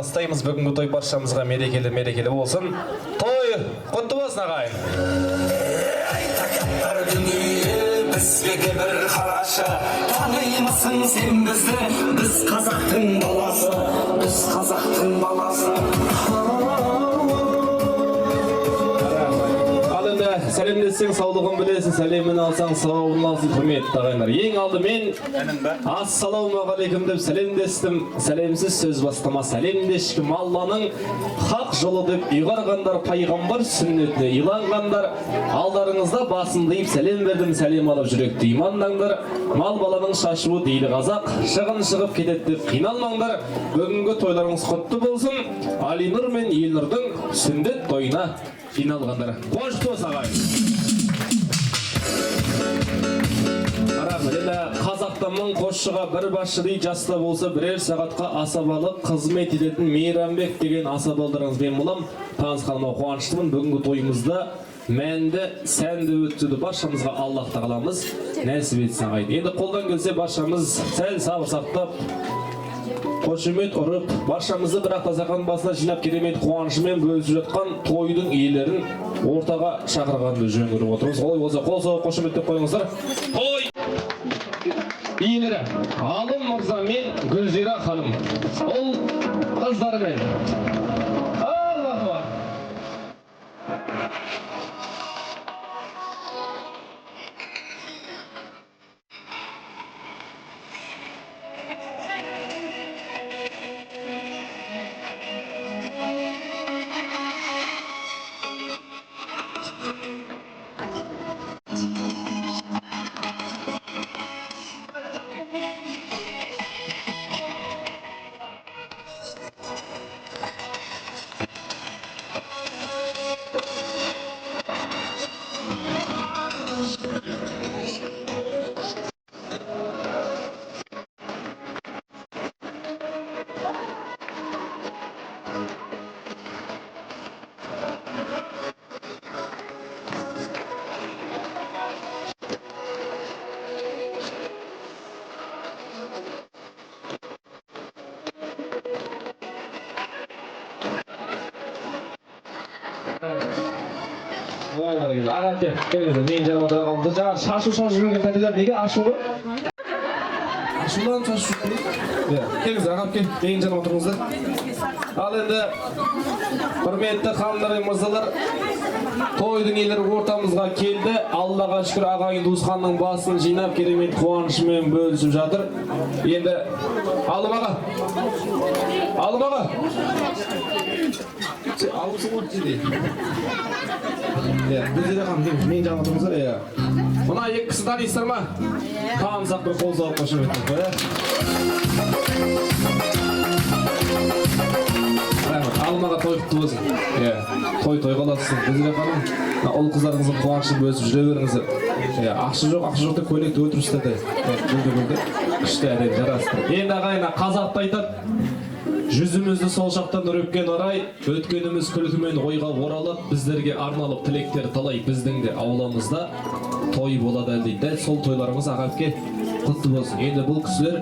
бастаймыз. Бүгінгі той баршамызға мерекелі болсын. Той құтты болсын ағайын. Айтакеттар дүние бізге бір қарашы, танымасың сен бізді, біз қазақтың баласы. Сәлемдессең саулығын білесің, сәлемін алсаң сауабын алсын, құрметті ағайындар. Ең алдымен ассалаумағалейкум деп сәлемдестім. Сәлемсіз сөз бастама, сәлемдешкім. Алланың хақ жолы деп ұйғарғандар, пайғамбар сүннетіне иланғандар. Алдарыңызда басымды иіп сәлем бердім, сәлем алып жүректі имандаңдар. Мал баланың шашуы дейді қазақ, шығын шығып кетеді деп қиналмаңдар. Бүгінгі тойларыңыз құтты болсын. Алинұр мен Елнұрдың сүндет тойына жиналғандар. Қош болсын ағайын. Қазақта мың қосшыға бір басшыдай жаста болса бірер сағатқа асабалық қызмет ететін Мейрамбек деген асабалдарыңызбен болам. Танысқаныма қуаныштымын. Бүгінгі тойымызда мәнді, сәнді өтуді баршамызға Аллах тағаламыз нәсіп етсін ағайын. Енді қолдан келсе баршамыз сәл сабыр сақтап, қошемет ұрып, баршамызды бір ақтазақан басына жинап керемет қуанышымен бөлісіп жатқан тойдың иелерін ортаға шақырғанды жөн көріп отырмыз. Олай болса қол соғып қошемет деп қойыңыздар. Той иелері Алым мырза мен Гүлзира ханым, ол қыздарымен. Аллаху мен жаңа отырғанымда жаңа шашу жүрген пәтерлер неге ашулы? Ашулан шашу келіңіздер ағам кел, кейін жаңа отырыңыздар. Ал енді құрметті ханымдар мен мырзалар, тойдың иелері ортамызға келді. Аллаға шүкір ағайын туысқанның басын жинап керемет қуанышымен бөлісіп жатыр. Енді Алым аға, алыпсың ғой дейді. Гүлзира ханым, мен жаңа отырыңыздар. Мына екі кісі танисыздар ма? Танысақ бір қол соғып қошемет деп Алымаға той құтты болсын. Той қаласың. Гүлзира ханым, ұл қыздарыңыздың қуанышын бөлісіп жүре беріңіздер. Ақша жоқ деп көйлекті өтірістеді. Гүлді күшті әдем жарастыр. Енді ағайына қазақта айтады, жүзімізді сол жақтан үрепкен арай, өткеніміз күлкімен ойға оралып, біздерге арналып тілектер талай, біздің де ауламызда той болады әлдей. Дәл сол тойларымыз ағапке құтты болсын. Енді бұл кісілер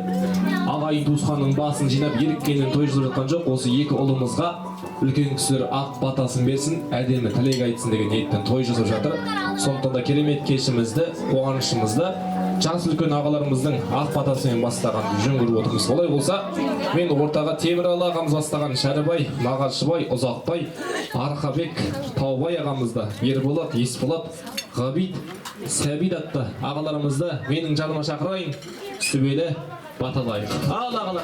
ағайын туысқанның басын жинап еріккеннен той жүріп жатқан жоқ. Осы екі ұлымызға үлкен кісілер ақ батасын берсін, әдемі тілек айтсын деген ниетпен той жасап жатыр. Сондықтан да керемет кешімізді, қуанышымызды жас үлкен ағаларымыздың ақ батасымен бастаған жөн көріп отырмыз. Олай болса, мен ортаға Теміралы ағамыз бастаған Шәрібай, Нағашыбай, Ұзақбай, Арқабек, Таубай ағамызды, Ерболат, Есболат, Ғабит, Сәбит атты ағаларымызды менің жаныма шақырайын, сүбелі баталайық. Ал ағалар.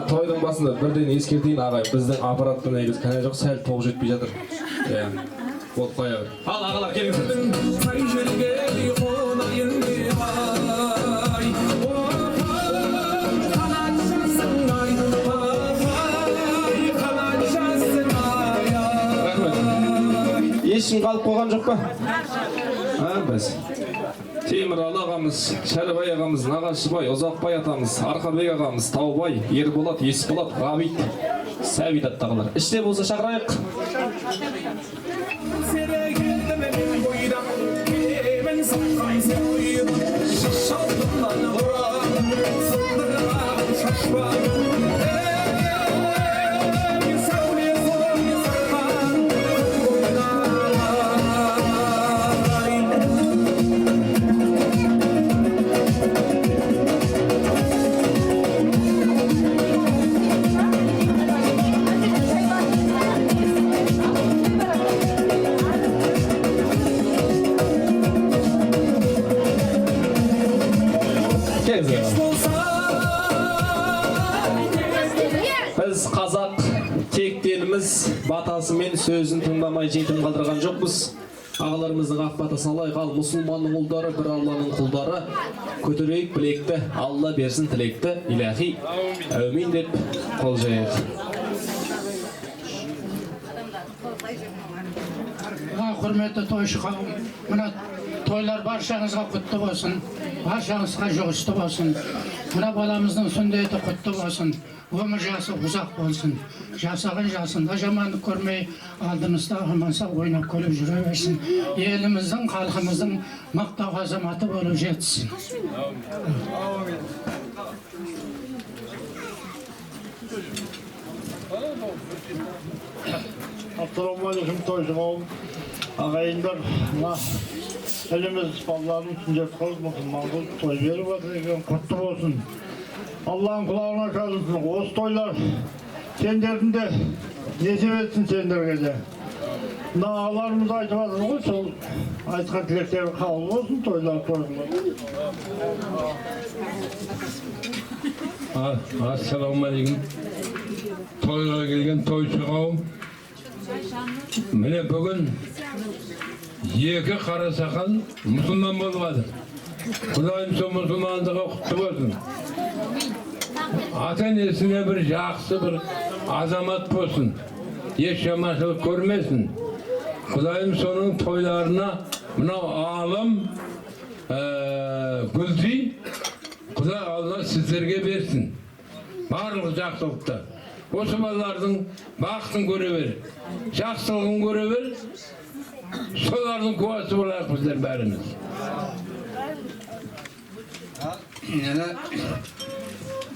Тойдың басында бірден ескертейін ағай, біздің аппаратта негіз кәне жоқ, сәл тоқ жетпей жатыр. Болып қоя бер. Ал ағалар келіңіздер. Ешкім қалып қойған жоқ па? Біз Теміралы ағамыз, Шәрібай ағамыз, Нағашыбай, Ұзақбай атамыз, Арқабек ағамыз, Таубай, Ерболат, Есболат, Ғабит, Сәбит аттағылар. Іште болса шақырайық. Біз қазақ тектеніміз батасымен сөзін тыңдамай жетім қалдырған жоқпыз. Ағаларымыздың ақ батасын алайық. Ал мұсылманның ұлдары бір Алланың құлдары, көтерейік білекті, Алла берсін тілекті, иләхи әумин деп қол жайық. Құрметті тойшы қауым, мына тойлар баршаңызға құтты болсын, баршаңызға жұғысты болсын. Мына баламыздың сүндеті құтты болсын, өмір жасы ұзақ болсын. Жасаған жасында жамандық көрмей, алдымызда аман-сау ойнап күліп жүре берсін. Еліміздің, халқымыздың мақтау азаматы болып жетсін. Ассалаумағалейкум тойшы қауым. Ағайындар, еліміз балаларын сүндет қылып, мұсылманға той беріп жатыр екен, құтты болсын. Алланың құлағына жазылсын. Осы тойлар сендердің де несіп етсін сендерге де. Мына ағаларымыз айтып жатыр ғой, сол айтқан тілектері қабыл болсын, тойлар Ассалаумағалейкум. Тойға келген тойшы қауым. Міне бүгін екі қара сақал мұсылман болғады. Құдайым сол мұсылмандығы құтты болсын. Ата-енесіне бір жақсы бір азамат болсын. Еш жаманшылық көрмесін. Құдайым соның тойларына мынау алым гүлдей Құдай Алла сіздерге берсін. Барлық жақсылықты. Осы балалардың бақытын көре бер, жақсылығын көре бер, солардың куәсі болайық біздер бәріміз.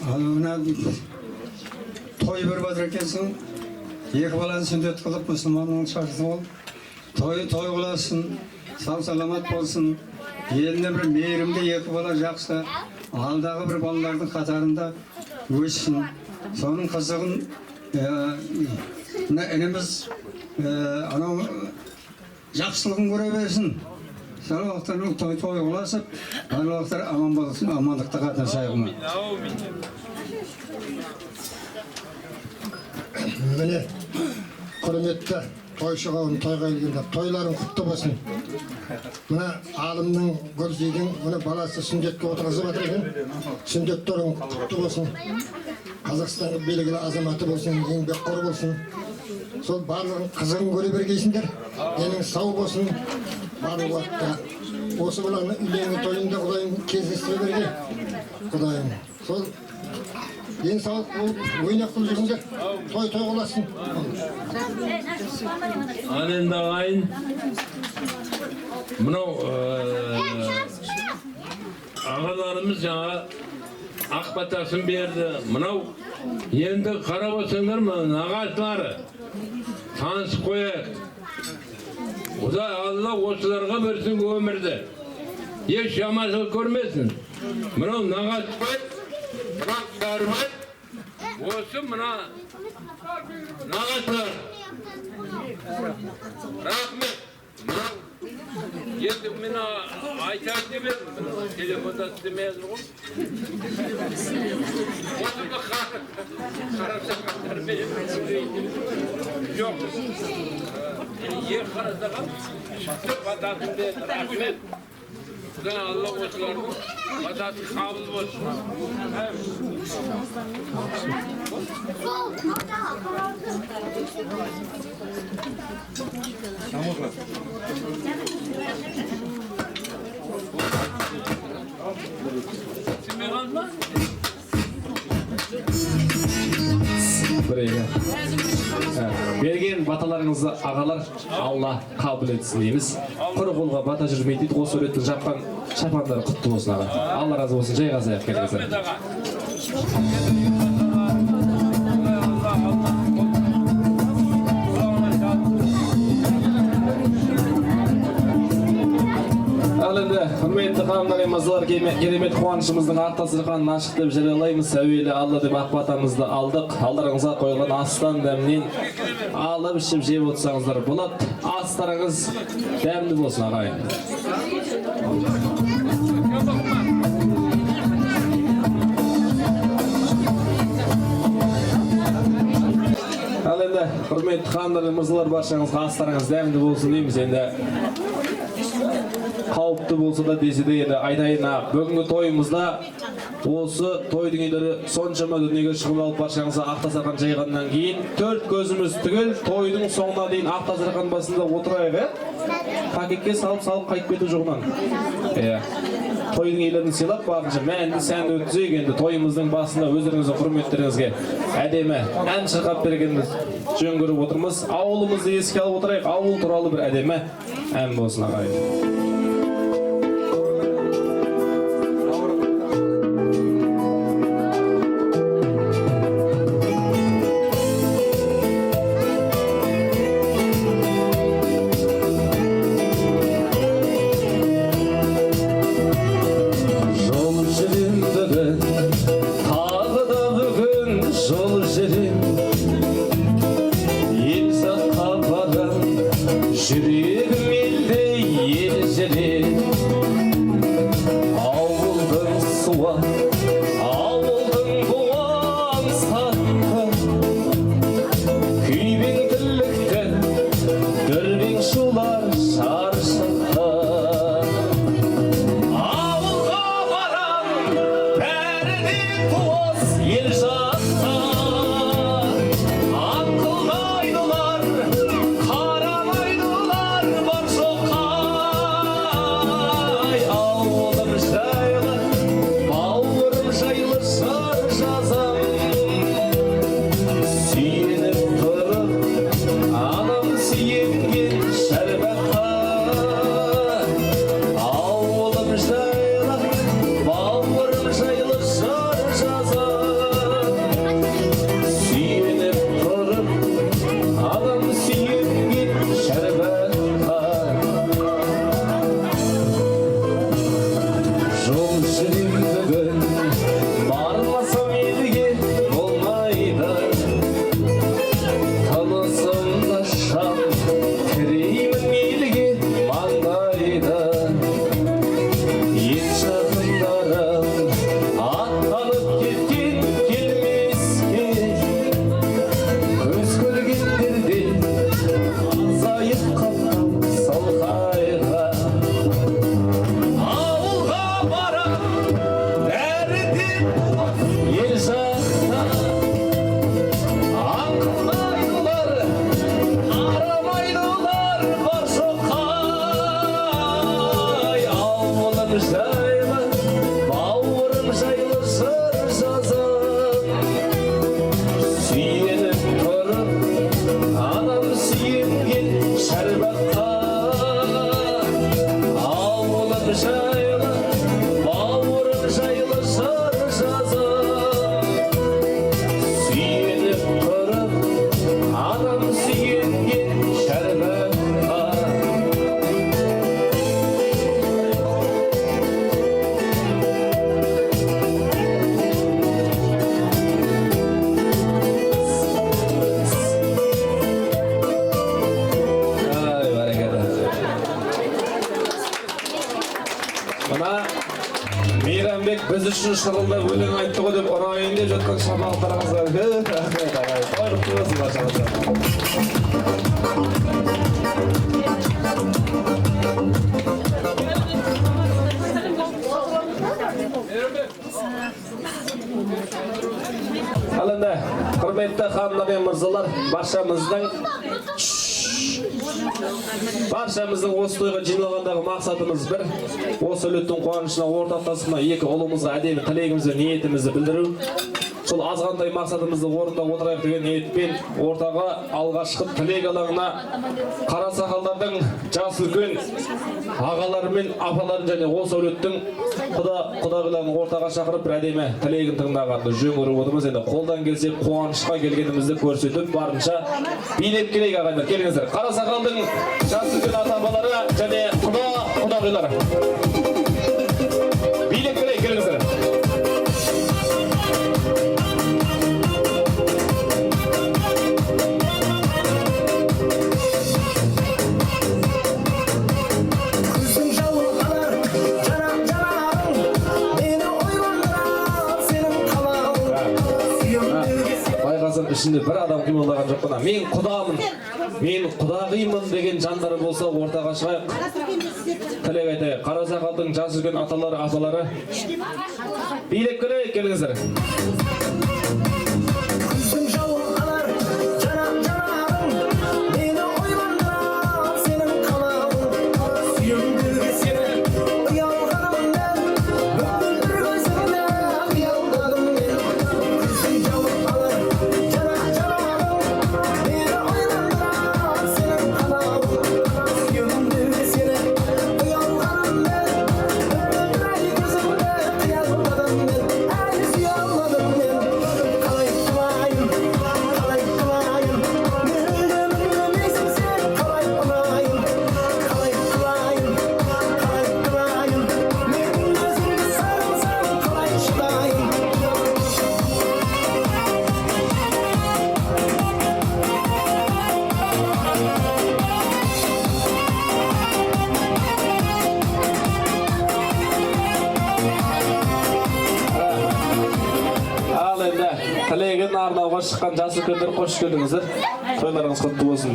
Мына той бір батыр екенсің, екі баланы сүндет қылып, мұсылманның шақыртып ол, той қыласын, сау-саламат болсын, еліне бір мейірімді екі бала жақсы, алдағы бір балалардың қатарында өссін. Соның қызығын ініміз анау жақсылығын көре берсін. Сол уақыттар той қыласып, бар уақыттар аман болсын, амандықта қатынасайық. Міне, құрметті тойшы қауым, тойға келгендер, тойларың құтты болсын. Мына алымның Гүлзейдің мына баласы сүндетке отырғызып жатыр екен. Сүндеттерің құтты болсын. Қазақстанға белгілі азаматы болсын, еңбекқор болсын. Сол барлығын қызығын көре бергейсіңдер. Денің сау болсын, барлық уақытта. Осы баланы үйленген тойында Құдайым кездестіре берген. Құдайым. Сол денсаулық болып, ойнақ қылып жүріңдер. Той қыласын. Анында ағайын, мынау ағаларымыз жаңа ақ батасын берді. Мынау енді қарап отырсаңдар ма, нағашылары танысып қояйық. Құдай Алла осыларға берсін өмірді. Еш жаманшылық көрмесін. Мынау Нағашыбай, Шәрібай, осы мына нағашылар. Рахмет. Енді мен айтайын деп едім, телефонда істемейді ғой. Осыны қарасақаттармен жоқ. Ең қарасақат шықты батасын деді. Рахмет. Құдай Алла осылардың батасы қабыл болсын. Берген баталарыңызды ағалар Алла қабыл етсін дейміз. Құр қолға бата жүрмейді дейді. Осы өреттің жапқан шапандары құтты болсын аға. Алла разы болсын. Жайғазайық келіңіздер. Ал енді құрметті қауымдар мен мырзалар, керемет қуанышымыздың ақ дастарханын ашық деп жариялаймыз. Әуелі Алла деп ақ батамызды алдық. Алдарыңызға қойылған астан дәмінен алып ішіп жеп отырсаңыздар болады. Астарыңыз дәмді болсын ағайын. Ал енді құрметті қауымдар мен мырзалар, баршаңызға астарыңыз дәмді болсын дейміз. Енді қауіпті болса да десе де енді айтайын, бүгінгі тойымызда осы тойдың үйлері соншама дүниеге шығып алып баршаңызға ақ дастархан жайғаннан кейін төрт көзіміз түгел тойдың соңына дейін ақ дастархан басында отырайық, пакетке салып қайтып кету жоғынан. Тойдың үйлерін сыйлап барынша мәнді сәнді өткізейік. Енді тойымыздың басында өздеріңіздің құрметтеріңізге әдемі ән шырқап бергенді жөн көріп отырмыз. Ауылымызды еске алып отырайық. Ауыл туралы бір әдемі ән болсын ағайын. Biz üçün şırılda өлең айтты ғой деп ұрайын деп жатқан шамалықтарыңызға құтты болсын баршаңызға. Ал енді құрметті ханымдар мен мырзалар, баршамыздың Barşamыздың осы тойға жиналғандағы мақсатымыз бір, осы өлеттің қуанышына ортақтасуына екі ұлымызға әдемі тілегімізді, ниетімізді білдіру. Сол азғантай мақсатымызды орындап отырайық деген ниетпен ортаға алғашқы тілек алаңына қара сақалдардың жас үлкен ағалары мен апаларын және осы өлеттің құдағиларын ортаға шақырып бір әдемі тілегін тыңдағанды жөн көріп отырмыз. Енді қолдан келсе қуанышқа келгенімізді көрсетіп барынша билеп келейік ағайындар. Келіңіздер. Қара сақалдың жас үлкен ата-апалары және құдағилары. Билеп келейік, келіңіздер. Ішінде бір адам қимылдаған жоқ қана. Мен құдамын, мен құдағимын деген жандар болса ортаға шығайық. Тілек айтайық. Қара сақалдың жас үлкен аталары, апалары. Билеп келейік, келіңіздер. Тілегін арнауға шыққан жас үлкендер қош келдіңіздер. Тойларыңыз құтты болсын.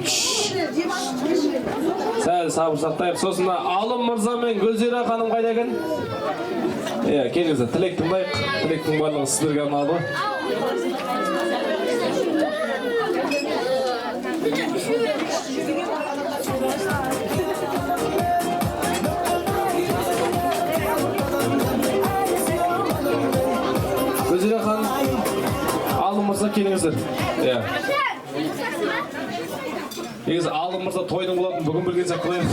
Сәл сабыр сақтайық. Сосын Алым мырза мен Гүлзира ханым қайда екен? Келіңіздер, тілек тыңдайық. Тілектің барлығы сіздерге арналды. Гүлзира ханым, Алым мырза келіңіздер. Негізі Алым мырза тойдың болатын бүгін білген сияқты қылайық.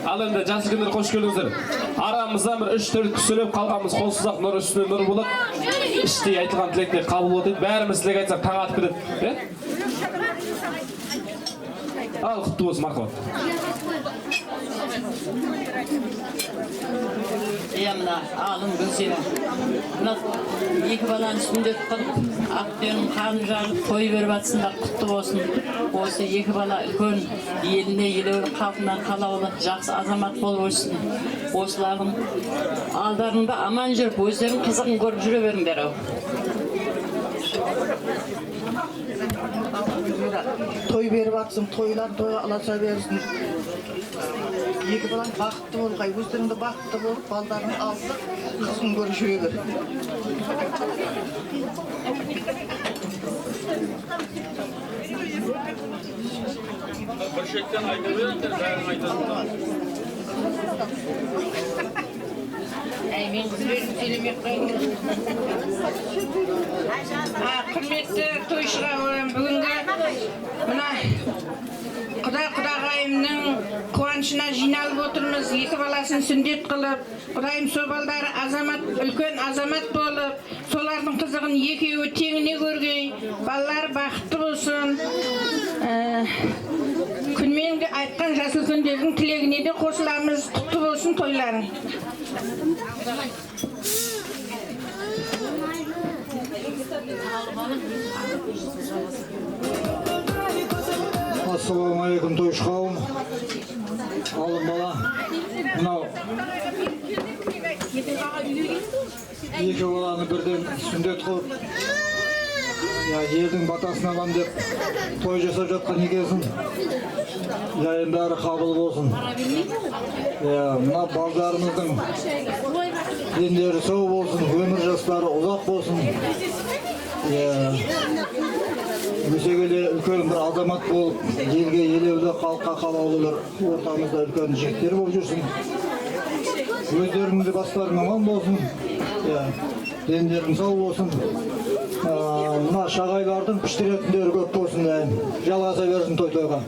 Ал енді жас үлкендер қош келдіңіздер. Арамыздан бір 3-4 сөйлеп қалғанымыз қолсыз-ақ нұр үстіне нұр болып, іштей айтылған тілектер қабыл болады. Бәріміз тілек айтсақ таң атып кетеді. Ал құтты болсын, мархабат. Мына Алым Гүлзира. Мына екі баланы сүндет қылып, ақтүйенің қанын жағып, той беріп атсындар, құтты болсын. Осы екі бала үлкен еліне, елеулі халқына қалаулы, жақсы азамат болып өссін. Осылардың алдарында аман жүріп, өздерінің қызығын көріп жүре беріңдер. Той беріп атсың, тойлар тойға аласа берсін. Екі балаң бақытты болғай, өздеріңді бақытты болып, балдарын алсық, қызын көріп жүре бер. Bir şeyden ayrılıyorlar, bäriň aýdyldy. Men kızlarım söylemek koyayım. Kıymetli toyşuğa olan bugünkü mına Құдағайымның қуанышына жиналып отырмыз. Екі баласын сүндет қылып, Құдайым сол балдары үлкен азамат болып, солардың қызығын екеуі теңіне көргей, балалар бақытты болсын. Күнмен айтқан жас үлкендердің тілегіне де қосыламыз. Құтты болсын тойларың. Ассалаумағалейкум, тойшы қауым. Алым бала. Мынау екі баланы бірден сүндет қылып, елдің батасын алам деп той жасап жатқан екенсің. Енді бәрі қабыл болсын. Мына балдарымыздың дендері сау болсын, өмір жастары ұзақ болсын. өсе келе үлкен бір азамат болып, елге елеулі, халыққа қалаулылар ортамызда үлкен жіктер болып жүрсін. Өздеріңізді бастарың аман болсын, дендерің сау болсын. Мына шағайлардың піштіретіндері көп болсын, жалғаса берсін той-тойға.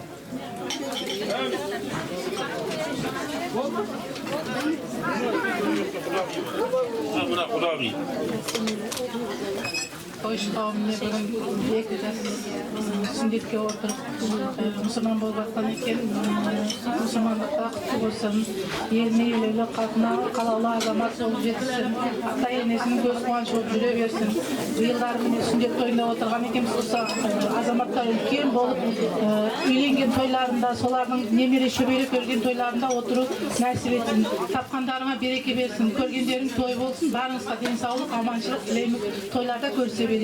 Мына құдағи. Toyuş kavmine bugün bekliyoruz. Sünnetke oturup Müslüman bolmaktan eken Müslümanlıkta kutlu olsun. Yerine öyle kalkına kalalı azamat olup jetsin. Ata enesinin göz kuvançı olup jüre versin. Bu yıllar mine sünnet toyunda oturgan ekemiz olsa azamatlar ülken bolup үйленген toylarında, solarının nemere şöbeli көрген toylarında oturup nasip etsin. Tapkanlarıma bereke versin. Көргендерің той болсын. Barınızға денсаулық, аманшылық тілеймін. Toylarda көрсе берейік.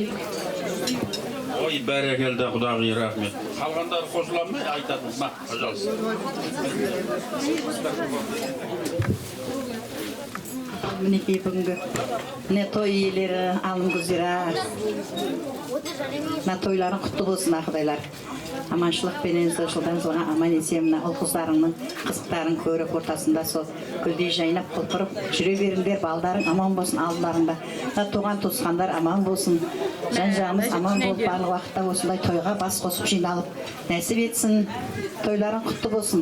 Ой, бәрекелді құдағи, рахмет. Қалғандары қосыла ма? Айтатын. Ма, пожалуйста. Мінекей бүгінгі міне той иелері, алым гүзира. Мына тойларың құтты болсын, ақыдайлар. Аманшылықпенен жылдан жылға аман есен мына ұл-қыздарыңның қызықтарын көріп ортасында сол гүлдей жайнап құлпырып жүре беріңдер, балдарың аман болсын, алдыларыңда. Туған туысқандар аман болсын, жан-жағымыз аман болып барлық уақытта осындай тойға бас қосып жиналып нәсіп етсін, тойларың құтты болсын.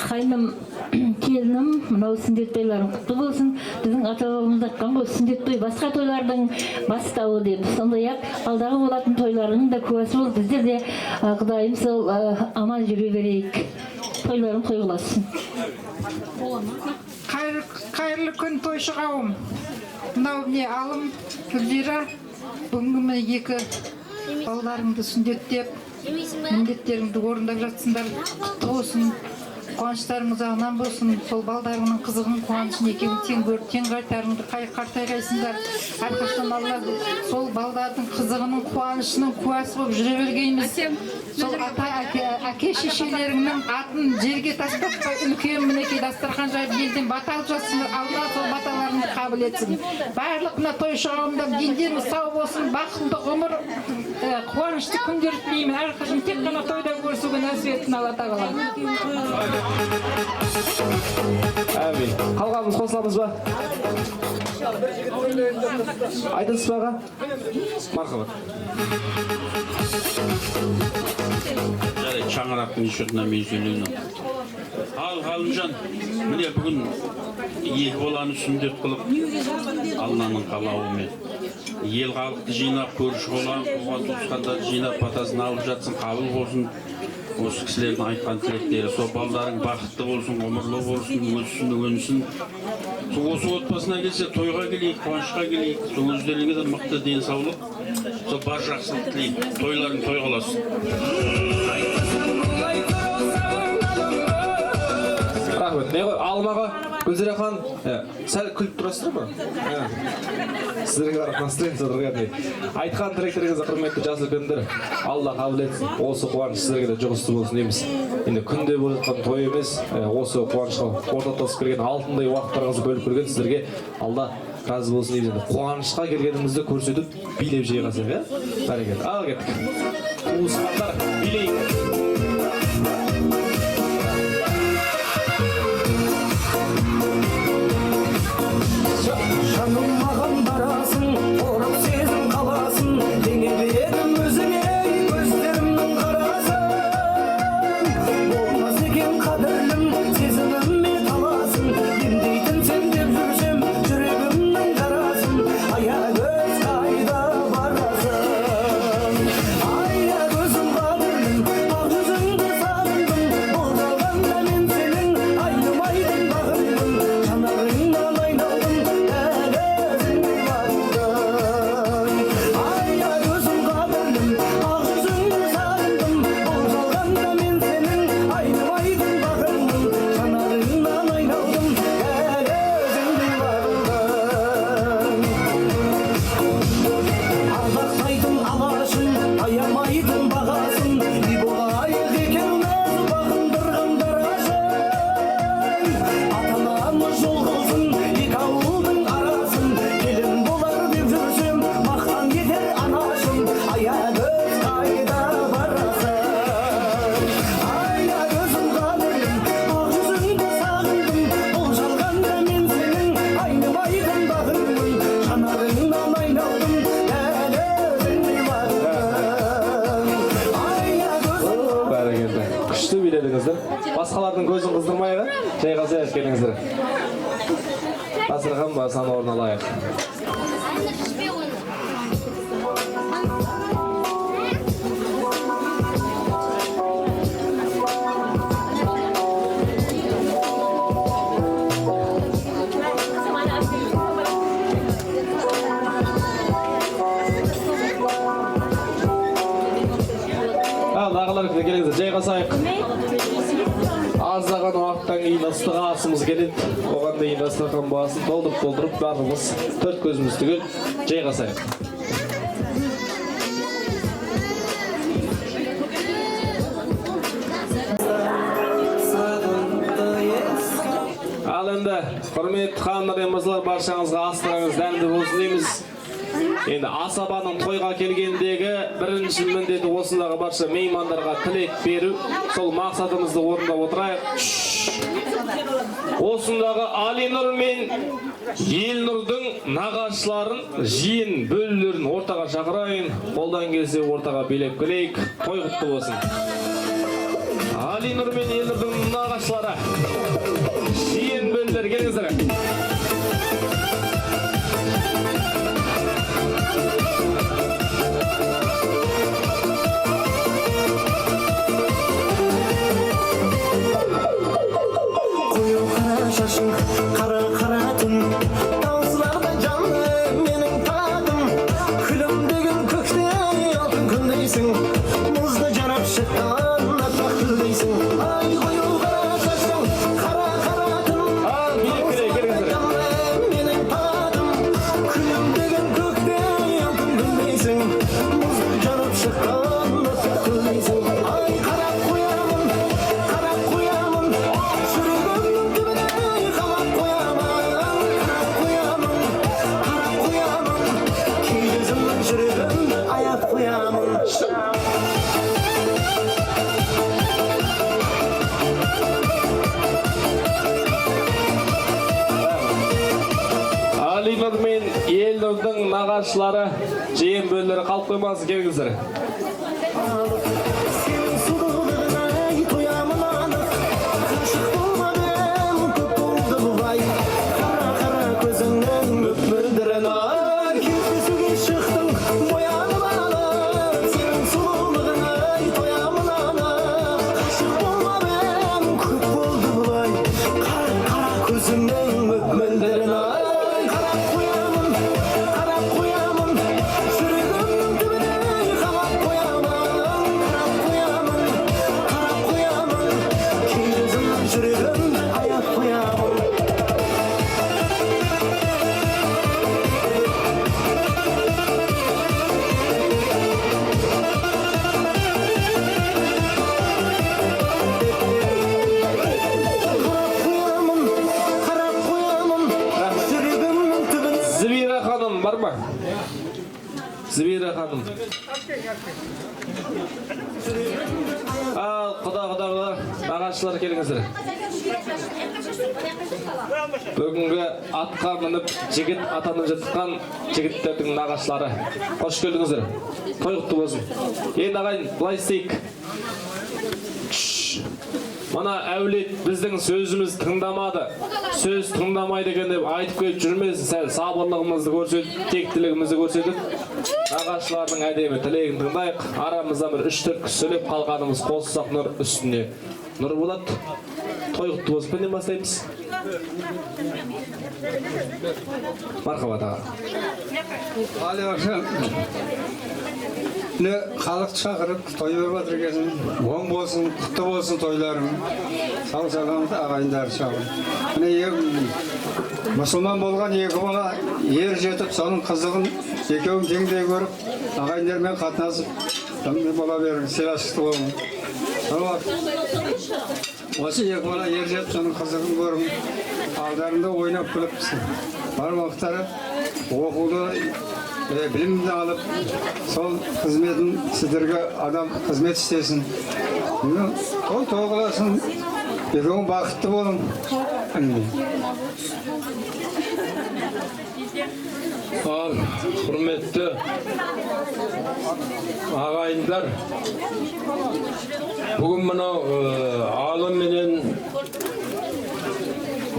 Қайным келінім, мынау сүндет тойларың құтты болсын. Біздің ата-бабамыз айтқан ғой, сүндет той басқа тойлардың бастауы деп. Сондай-ақ алдағы болатын тойларының да куәсі болып, біздер де Құдайым сол аман жүре берейік. Тойларың қойғыласын. Қайырлы күн тойшы қауым. Мынау не алым Гүлзира, бүгінгі екі балаларыңды сүндеттеп, міндеттеріңді орындап жатсыңдар. Құтты болсын. Қуаныштарыңыз ағынан болсын, сол балдарыңның қызығын, қуанышын екеуін тең көріп, тең қайтарыңды қартайғайсыңдар. Әрқашан Алла сол балдардың қызығының, қуанышының куәсі болып жүре бергейміз. Сол әке шешелеріңнің атын жерге тастатпай, үлкен мінекей дастархан жайып елден бата алып жатсыңдар. Алла сол баталарыңды қабыл етсін. Барлық мына той шағымда дендеріңіз сау болсын, бақытты ғұмыр, қуанышты күндер тілеймін. Әрқашан тек қана тойда көрісуге нәсіп етсін Алла тағала. Әмин. Қалғанымыз қосыламыз ба? Айтыңыз баға? Мархабат. Жарайды, шаңырақтың шүтіна мен сөйлеймін. Ал Ғалымжан, міне бүгін екі баланы сүндет қылып, Алланың қалауымен. Ел халықты жинап, көрші болған, туған туысқандарды жинап, батасын алып жатсын, қабыл болсын. Осы кісілердің айтқан тілектері, сол балдарың бақытты болсын, ғұмырлы болсын, өссін, өнсін. Осы отбасына келсе, тойға келейік, қуанышқа келейік, сол өздеріңе де мықты денсаулық, сол бар жақсылық тілейік, тойларың той қаласын. Рахмет. Не ғой, Алымаға, Гүлзира хан, сәл күліп тұрасыздар ма? Сіздерге қарап настроение садырған. Айтқан тілектеріңізді құрметті жас үлкендер, Алла қабыл етсін. Осы қуаныш сіздерге де жұғысты болсын дейміз. Енді күнде болып жатқан той емес, осы қуанышқа ортақтасып келген алтындай уақыттарыңызды бөліп көрген сіздерге Алла разы болсын дейміз. Қуанышқа келгенімізді көрсетіп, билеп жайғасақ, бәрекелді. Ал кеттік. Туысқандар, билейік. Жаным маған барасың, орып сезім қаласың, теңе бердім өзіңе көздерімнің қарасын. Болмас екен қадірлім, сезіміме таласың, емдейтін сен деп жүрсем, жүрегімнің жарасын. Аягөз қайда барасың? Аягөзім қадірлім, ақ Балдардың көзін қыздырмайға, жайғасайық келіңіздер. Дастархан басынан орын алайық. Ағалар келіңіздер, жайғасайық. Аздаған уақыттан кейін ыстық асымыз келеді. Оған дейін дастархан басын толтырып барлығымыз төрт көзіміз түгел жайғасайық. Ал енді құрметті ханымдар мен мырзалар, баршаңызға астарыңыз дәмді болсын дейміз. Енді асабаның тойға келгендегі бірінші міндеті осындағы барша меймандарға тілек беру. Сол мақсатымызды орындап отырайық. Осындағы Алинұр мен Елнұрдың нағашыларын, жиен бөлілерін ортаға шақырайын. Қолдан келсе ортаға билеп келейік. Той құтты болсын. Алинұр мен Елнұрдың нағашылары, жиен бөлілер, келіңіздер. Şaşın kara tün Dağızlarda canlı benim tadım Külüm degin kökte altın kündeysin Muzda canap şıktan atak küldeysin Ay koyu kara şaşın kara tün Dağızlarda canlı benim tadım Külüm degin kökte altın kündeysin Muzda canap şıktan atak küldeysin Ay kara koyamın Алинұр мен Елнұрдың нағашылары, жиен бөлілері қалып қоймасын, келіңіздер. Зібира ханым бар ма? Зібира ханым. Құда, нағашылар келіңіздер. Бүгінгі атқа мініп, жігіт атанып жатқан жігіттердің нағашылары. Қош келдіңіздер. Той құтты болсын. Енді ағайын, былай істейік. Мана әулет біздің сөзіміз тыңдамады. Сөз тыңдамайды екен деп айтып келіп жүрмесін. Сәл сабырлығымызды көрсетіп, тектілігімізді көрсетіп, нағашылардың әдемі тілегін тыңдайық. Арамызда бір 3-4 кісі сөйлеп қалғанымыз қоссақ нұр үстіне нұр болады. Той құтты болсын. Пенен бастаймыз. Мархабат аға. Халықты шақырып, той беріп жатыр екенсің. Оң болсын, құтты болсын тойларың. Сау саламат ағайындары шақырып. Мұсылман болған екі бала ер жетіп, соның қызығын екеуін теңдей көріп, ағайындармен қатынасып, бола берің, сыйластықты болың. Осы екі бала ер жетіп, соның қызығын көрің. Алдарында ойнап күліп, бар уақыттары оқуды, білімді алып, сол қызметін сіздерге адам қызмет істесін. Той қыласын, екеуің бақытты болың. Al, hürmetli ağayınlar, bugün bana alım menen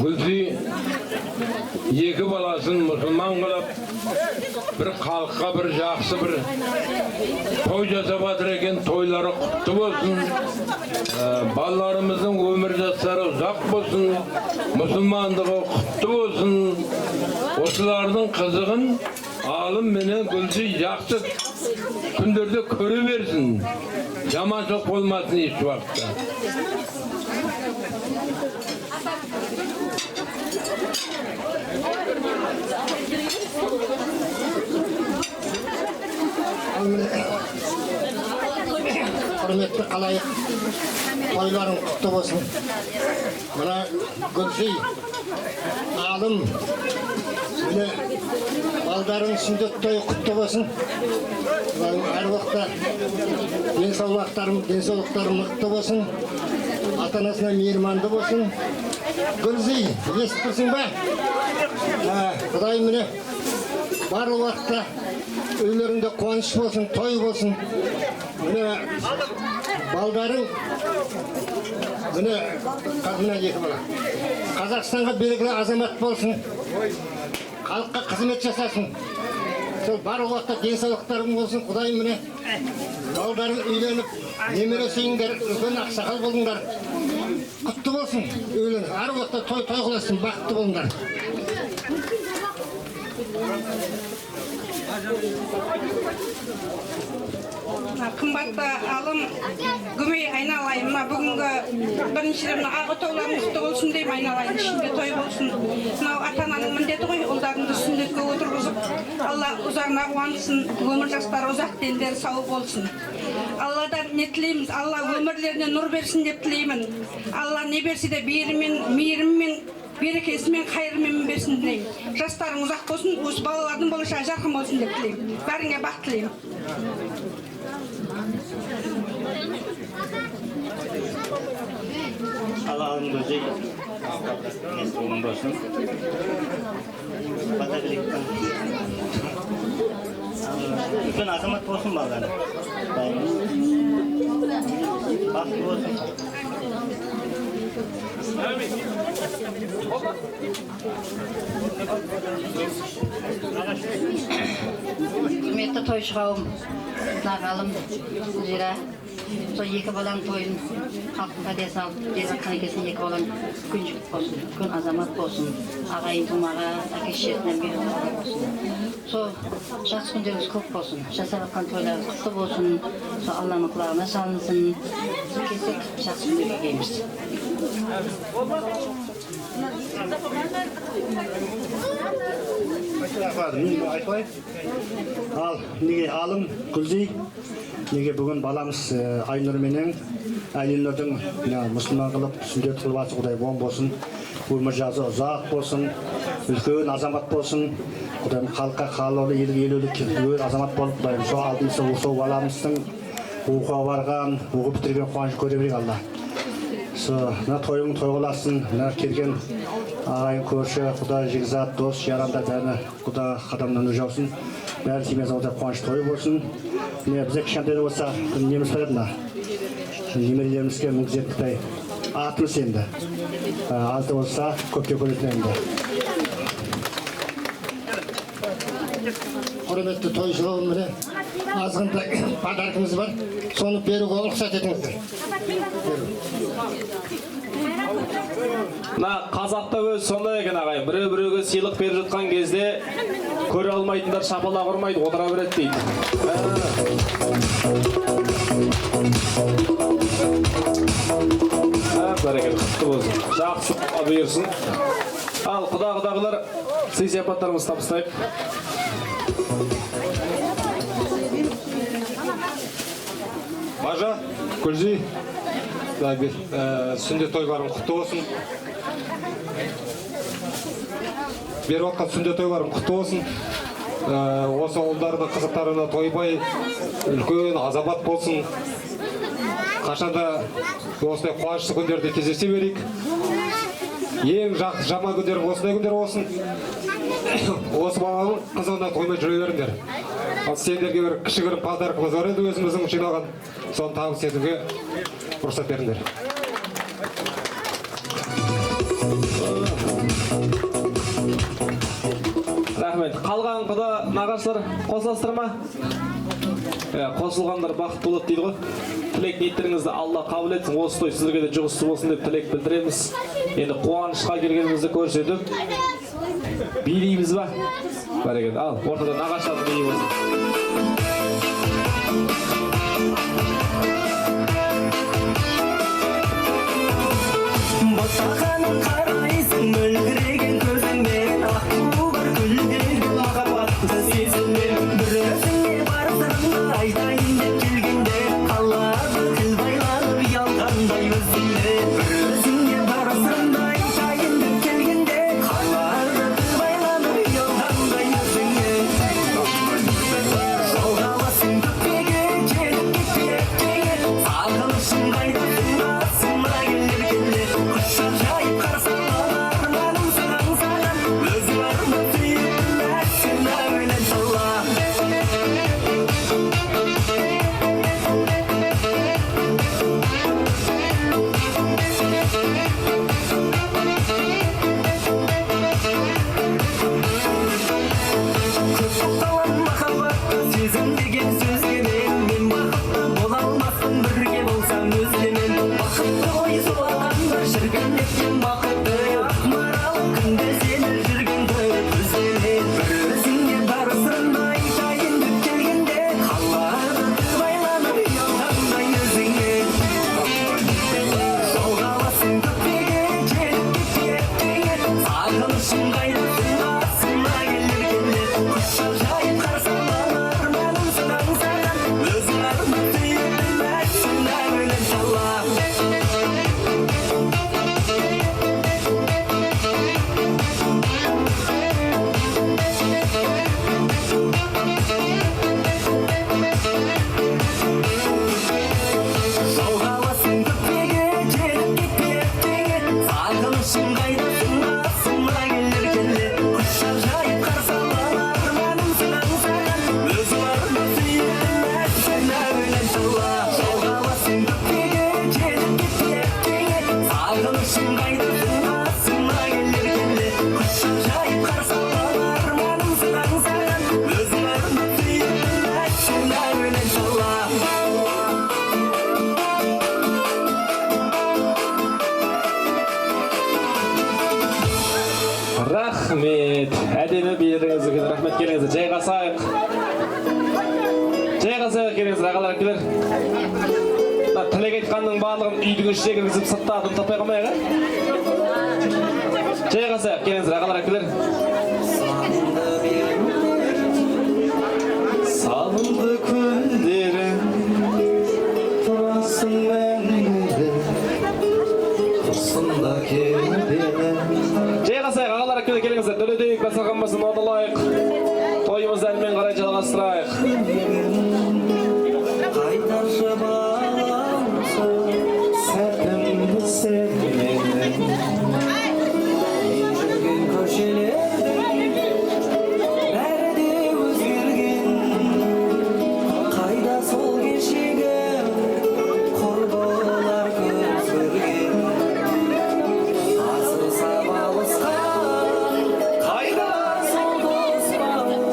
Gülzi iki balasın musulman kılıp bir halkka bir жақсы bir toy жасап жатыр екен, toylары құтты болсын, балаларымыздың өмір жастары ұзақ болсын, мұсылмандығы құтты болсын. Осылардың қызығын алым менен Гүлзи жақсы күндерде көре берсін, жаманшылық болмасын еш уақытта. Құрметті қалайық, тойларың құтты болсын. Мына Гүлзи, алым, міне балдарың сүндет тойы құтты болсын. Әр уақытта денсаулықтарың мықты болсын. Ата-анасына мейірманды болсын. Гүлзи, естіп тұрсың ба? Құдай міне бар уақытта үйлеріңде қуаныш болсын, той болсын. Міне балдарың, міне екі бала. Қазақстанға белгілі азамат болсын, халыққа қызмет жасасын. Сол бар уақытта денсаулықтарың болсын. Құдай міне балдарың үйленіп, немере сүйіңдер, үлкен ақсақал болыңдар. Құтты болсын үйленіп, әр уақытта той қыласын, бақытты болыңдар. Қымбатты алым, күмей айналайын. Бүгінгі біріншіден ағы тойларың құтты болсын деймін, айналайын, ішінде той болсын. Мынау ата-ананың міндеті ғой, ұлдарыңды сүндетке отырғызып, Алла ұзағына қуансын, өмір жастары ұзақ дендері сау болсын. Алладан не тілейміз? Алла өмірлеріне нұр берсін деп тілеймін. Алла не берсе де мейіріммен, берекесімен, қайырымен берсін тілеймін. Жастарың ұзақ болсын, осы балалардың болашағы жарқын болсын деп тілеймін. Бәріңе бақ тілеймін. Allah'ın gözü neslimin olsun. Batabilikten. Bütün azamat olsun bağlarım. Bahtı olsun. Құрметті тойшы қауым, нағалым, Гүлзира, сол екі балаң тойын халықтың кәдесі алып, дезін қанекесін екі балаң күн жігіт болсын, күн азамат болсын, ағайын тумаға, әке шешетінен бері болсын. Сол жақсы күндеріңіз көп болсын, жасап жатқан тойларыңыз құтты болсын, сол Алланың құлағына салынсын, келсек жақсы күндерге келеміз. Al, неге алым, Гүлзи, неге бүгін баламыз Айнұр менен әйелдердің мұсылман қылып, сүндет қылып атсы Құдай оң болсын, өмір жазы ұзақ болсын, үлкен азамат болсын, Құдайым халыққа қалаулы, елік азамат болып, Құдайым сол алдымызда осы баламыздың оқуға барған, оқып бітірген қуаныш көре берейік Алла. Мына тойың той қыласын, мына келген ағайын көрші, Құдай жігізат, дос, ярандар бәріне Құдай қадамнан өжаусын, бәрі тимез ауызда қуаныш тойы болсын. Бізде кішкентай болса, неміз барадына, немерелерімізге мүгізет Қытай атымыз енді. Азды болса, көпке көретін енді. Құрметті той жылауым міне, азғында подаркіміз бар, соны беруге рұқсат етіңіздер. Қазақта өз сондай екен ағайын, біреу-біреуге сыйлық беріп жатқан кезде көре алмайтындар шапалақ ұрмайды, отыра береді дейді. Бәрекелді, құтты болсын, жақсы бұйырсын. Ал құдағылар сый сияпаттарымызды табыстайық. Бажа, Гүлзи, сүндет тойларың құтты болсын. Беріп отқан сүндет тойларың құтты болсын. Осы ұлдардың қызықтарына тойбай, үлкен азамат болсын. Қашанда осындай қуанышты күндерде кездесе берейік. ең жақсы жаман күндер осындай күндер болсын. Осы баланың қызығына тоймай жүре беріңдер. Ал сендерге бір кішігірім подаркымыз бар еді, өзіміздің жинаған. Соны табыс етуге рұқсат беріңдер. Рахмет. Қалған құда нағашылар қосыласыздар ма? Қосылғандар бақытты болады дейді ғой. Тілек ниеттеріңізді Алла қабыл етсін. Осы той сіздерге де жұғысты болсын деп тілек білдіреміз. Енді қуанышқа келгенімізді көрсетіп билейміз ба? Бәрекелді. Ал, ортада нағашылар билей болсын. Ботақаның қарайсың мөлдіреген көзіңмен, аққу бар гүлдегі махаббатты сезіммен. Бір өзіңе бар сырымды айтайын деп келгенде, қалады тіл байланып ұялғандай өзіңе. Бір өзіңе бар сырымды айтайын деп келгенде, қалады тіл байланып ұялғандай өзіңе. Жолғаласың көктегі желіп кетпе, сағынышың қайдасың басыма келер келер. Құшақ жайып қарасам арманым саған, өзің арма сүйіп мәшін әуелен сала. Көп тоқталам махаббатты сезім деген сөзбенен, мен бақытты бола алмаспын бірге болсам өзгемен. Бақытты ғой сол адамдар жүрген неткен бақытты, ақмарал күнде сені жүрген көріп өзгемен. Бір өзіңе бар сырымды айтайын деп келгенде, қалады тіл байланып ұялғандай өзіңе. Жолғаласың көктегі желіп кетпе, сағынышың қайдасың басыма келер келер. Құшақ жайып қарасам арманым саған, өзің арма сүйіп мәшін әуелен сала. Жолғаласың көктегі желіп кетпе, сағынышың қайдасың басыма келер келер. Құшақ жайып қарасам арманым саған, өзің арма сүйіп мәшін әуелен сала. Жолғаласың көктегі желіп кетпе, сағынышың қайдасың басыма келер келер. Құшақ жайып қарасам арманым саған, өзің арма сүйіп мәшін әуелен сала. Рахмет. Әдемі билеріңіз екен. Рахмет, келіңіздер. Жайғасайық. Жайғасайық, келіңіздер. Ағалар келер. Тілек айтқанның барлығын үйдің ішіне кіргізіп сыртта адым таппай қалмайық, Жайғасайық, келіңіздер. Ағалар келер. Салынды күндерің, тұрасың мәңгілі, қосында келден. Жайғасайық, ағалар келіңіздер. Төлетейік, басылған басын орналайық. Тойымызды әлмен қарай жалғастырайық. Қайдаршы баламсы, сәтімді sevmedim. Жүрген көшелердің бәрі де өзгерген. Қайда сол кешегі құрбылар көз көрген. Асылса балысқан, қайда сол дос балым.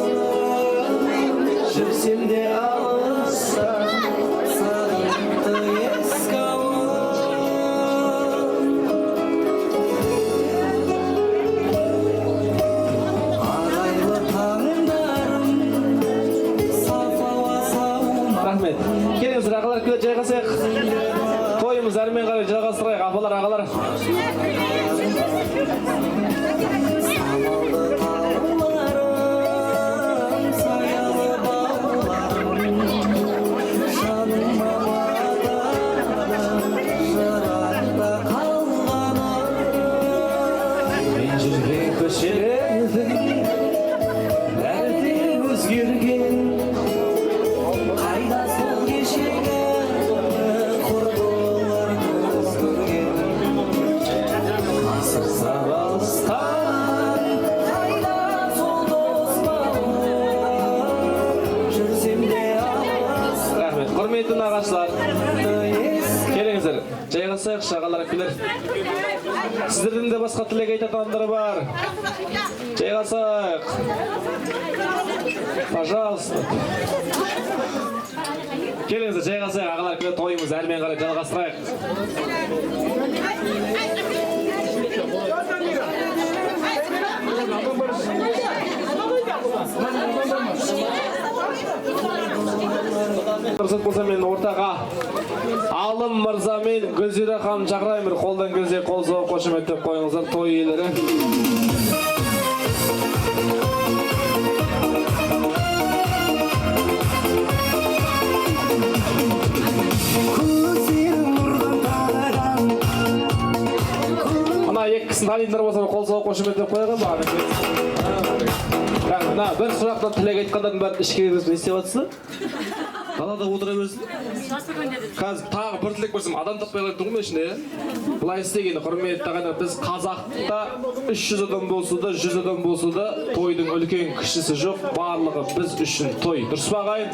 Жүрсем де алыста, сағынтты еске алып. Арайлы таңдарым, саф ауа саума. Рахмет. Келіңіздер, ағалар келер. Жайғасайық. Тойымыз әрмен қарай жалғастырайық. Апалар, ағалар. Самалды тауларым, саялы бауларым, жаныма батады, жырақта қалғаным. Мен жүрген көшелердің бәрі де өзгерген. Қайда сол кешегі Naqaşlar. Kelingizler. Жайғасайық, шағалар әкелер. Сіздердің де басқа тілек айтатындар бар. Жайғасайық. Пожалуйста. Келіңіздер, жайғасайық, ағалар әкелер, тойымыз әрмен қарай жалғастырайық. Рұқсат болса мен ортаға Алым мырза мен Гүлзира ханым шақырайын, қолдан келсе қол соғып қошеметтеп қойыңыздар, той иелері. Ана екі кісіні танитындар болса қол соғып қошеметтеп қойған ба? Мына бір сұрақтан тілек айтқандардың бәрін ішке кіргізіп не істеп жатсыздар? Далада отыра берсін. Қазір тағы бір тілек берсем, адам таппай қалайын тұғым ішінде. Бұлай істегені, құрметті ағайындар, біз қазақта 300 адам болса да, 100 адам болса да, тойдың үлкен кішісі жоқ, барлығы біз үшін той. Дұрыс па ағайын?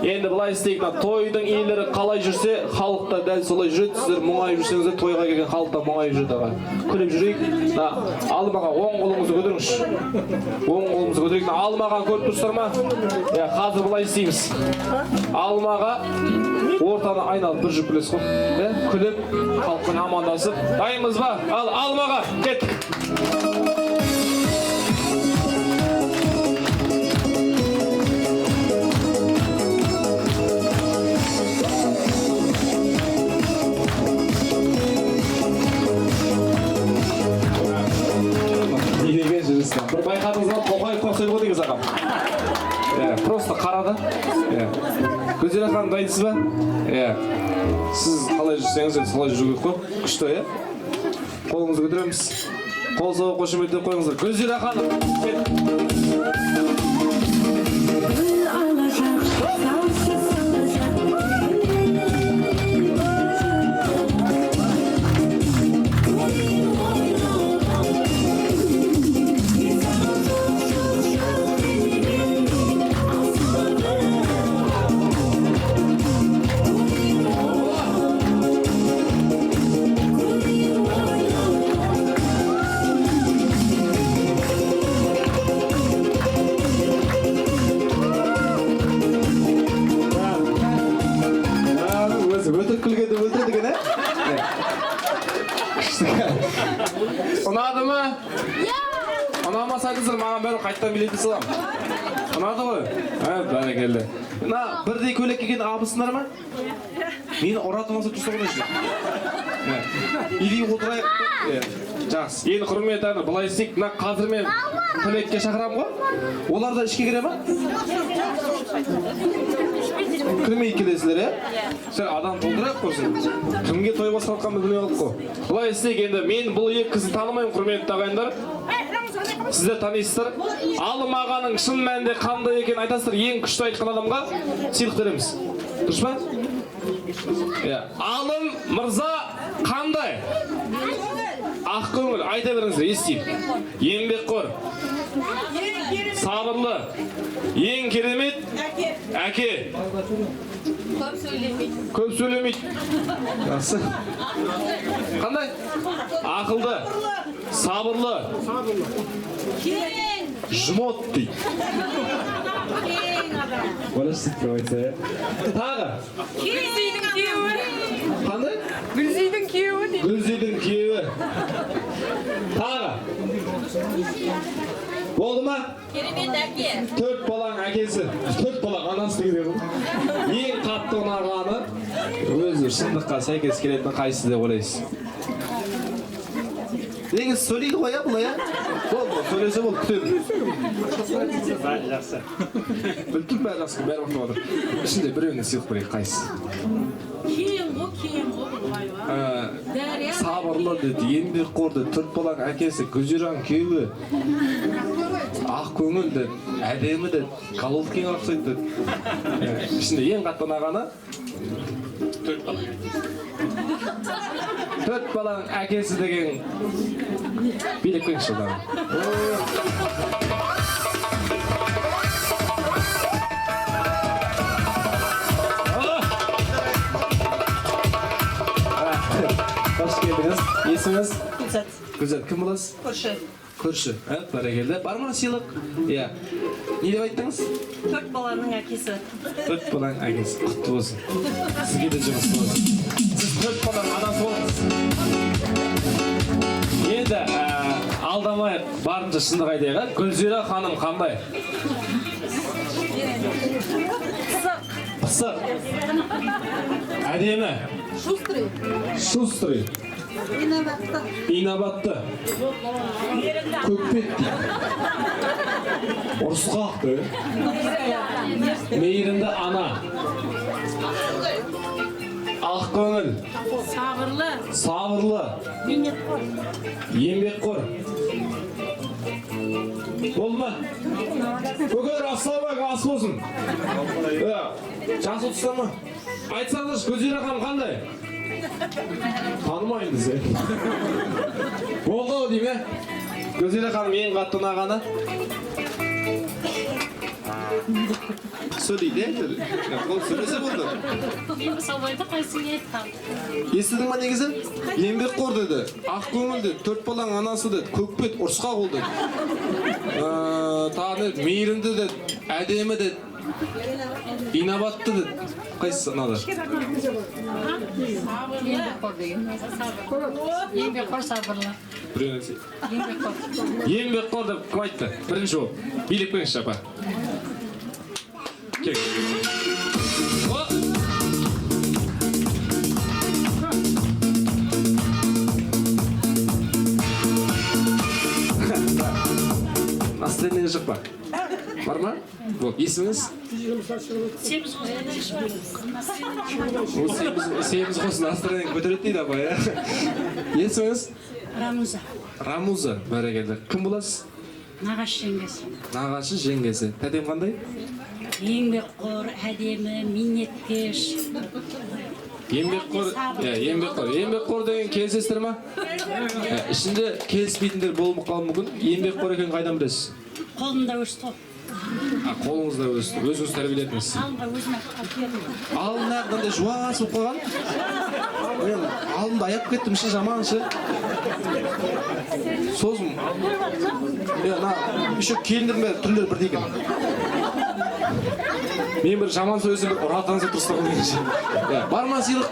Енді бұлай істейік, тойдың иелері қалай жүрсе, халықта дәл солай жүреді. Сіздер мұңайып жүрсеңіздер, тойға келген халықта мұңайып жүреді аға. Күліп жүрейік. Алымаға оң қолыңызды көтеріңізші. Оң қолымызды көтерейік. Алымаға көріп тұрсыздар ма? Қазір бұлай істейміз. Алымаға ортаны айналып бір жүк білесіз ғой. Күліп, халықпен амандасып, дайынбыз ба? Ал Алымаға кеттік. Бір байқадыңыз ба, Тоқаевқа ұқсайды ғой дегіз ағам. Просто қарады. Гүлзира ханым дайынсыз ба? Сіз қалай жүрсеңіз, солай жүру керек қой. Күшті, қолыңызды көтереміз. Қол соғып қошеметтеп қойыңыздар. Гүлзира ханым. Ұнады ма? Ұнамаса айтыңыздар, маған бәрі қайттан билетін салам. Ұнады ғой? Бәрекелді. Бірдей көйлек киген абысындар ма? Мені ұратып алса тұрса ғой үшін. Или отырайық. Жақсы. Енді құрметті ағайындар, былай істейік. Қазір мен тілекке шақырамын ғой. Олар да ішке кіре ма? Кірмей келесілер, Сен адам толтырайық қойсын. Кімге той басқалыққанды білмей қалып қой. Бұлай істейік енді. Мен бұл екі кісіні танымаймын, құрметті ағайындар. Сіздер танисыздар. Алым ағаның шын мәнінде қандай екенін айтасыздар. Ең күшті айтқан адамға сыйлық береміз. Дұрыс па? Алым мырза қандай? Ақ көңіл, айта беріңіздер, естеймін. Еңбекқор, сабырлы, ең керемет әке. Көп сөйлемейді. Жақсы. Қандай? Ақылды, сабырлы, жұмот дейді. Тағы? Қандай? Гүлзидің күйеуі дейді. Гүлзидің күйеуі. Тағы? Болды ма? Керемет әке. 4 балаң әкесі. 4 балаң анасы деген ғой. Ең қатты ұнағаны өзі шындыққа сәйкес келетін қайсысы деп ойлайсыз? Негіз сөйлейді ғой, бұлай, Болды, сөйлесе болды, күтеді. Бәрі жақсы. Білтіп бәрі жақсы, бәрі ұқтып отыр. Ішінде біреуіне сыйлық берейік, қайсысы? Кейін ғой. Сабырлы деді, еңбекқор деді, 4 балаң әкесі, Гүлзираның күйеуі. Ақ көңіл деді, әдемі деді, Головкинге ұқсайды деді. Ішінде ең қатты ұнағаны 4 балаң. 4 баланың әкесі деген билеп қойыңызшы одан. Есіміңіз? Гүлзат. Гүлзат, кім боласыз? Көрші. Көрші. Бәрекелді. Бар ма сыйлық? Иә. Не деп айттыңыз? 4 баланың әкесі. 4 баланың әкесі. Құтты болсын. Сізге де жұмысты болсын. Сіз 4 баланың анасы болыңыз. Енді алдамайық, барынша шындық айтайық. Гүлзира ханым қандай? Пысық. Әдемі. Шустрый. Инабатты. Көкпет дейді. Ұрысқақ дейді. Мейірімді ана. Ақ көңіл. Сабырлы. Еңбекқор. Болды ма? Көкелер ассалаумағалейкум, ас болсын. Жасы отызда ма? Айтсаңызшы, Гүлзира ханым қандай? Танымайын десе. Болды дейме? Гүлзира ханым ең қатты ұнағаны? Сөйлейді, ол сөйлесе болды. Естідің ма негізі? Еңбекқор деді, ақ көңіл деді, 4 баланың анасы деді, көкпет, ұрысқақ ол деді. Тағы деді, мейірімді деді, әдемі деді, инабатты деді. Қайсысы ұнады? Еңбекқор, сабырлы. Еңбекқор деп кім айтты? Бірінші ол. Билеп қойыңызшы апа. Кек. Настроениеңіз жоқ па? Бар ма? Есіміңіз? Семіз қосын настроениең көтереді дейді апа, иә? Есіміңіз? Рамуза. Рамуза, бәрекелді. Кім боласыз? Нағашы жеңгесі. Нағашы жеңгесі. Тәтем қандай? Еңбекқор, әдемі, миннеткеш. Еңбекқор, еңбекқор деген келісесіздер ма? Ішінде келіспейтіндер болып қалуы мүмкін. Еңбекқор екенін қайдан білесіз? Қолымда өсті. Қолыңызда өсті. Өзіңіз тәрбиеледіңіз. Алдында қандай жуас болып қалған? Мен алдында аяп кеттім ше, жаманшы. Сосын. Еще келіндердің бәрі түрлері бірдей екен. Мен бір жаман сөйлесем бір ұратанызы тұрыстық олғаншы. Бар ма сыйлық?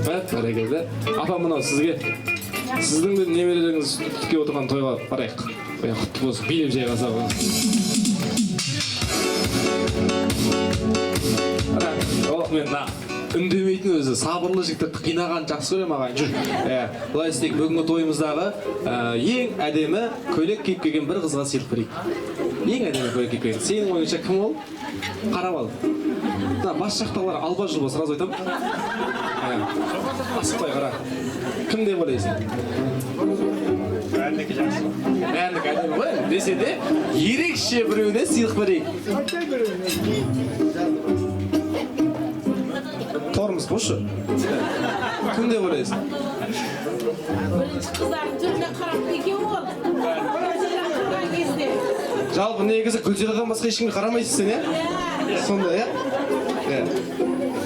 Бәрекелді. Апа мынау сізге. Сіздің де немерелеріңіз түтке отырған тойға барайық. Құтты болсын, билеп жай қаза болсын. Мен үндемейтін өзі, сабырлы жігітті қинаған жақсы көрем ағайын, жүр. Бұлай істейік, бүгінгі тойымыздағы ең әдемі көйлек киіп келген бір қызға сыйлық берейік. Ең әдемі көйлек киіп келген. Сенің ойынша кім ол? Қарап ал. Бас жақтағылар алба-жұлба, сразу айтам. Асықпай қара. Кім деп ойлайсың? Бәрінікі жақсы. Бәрінікі әдемі ғой, десе де ерекше біреуіне сыйлық берейік. Торымыз бошы. Кім деп ойлайсың? Қыздардың түріне қарап екен ол. Жалпы негізі Гүлзирадан басқа ешкімге қарамайсыз сен, иә? Сонда, иә?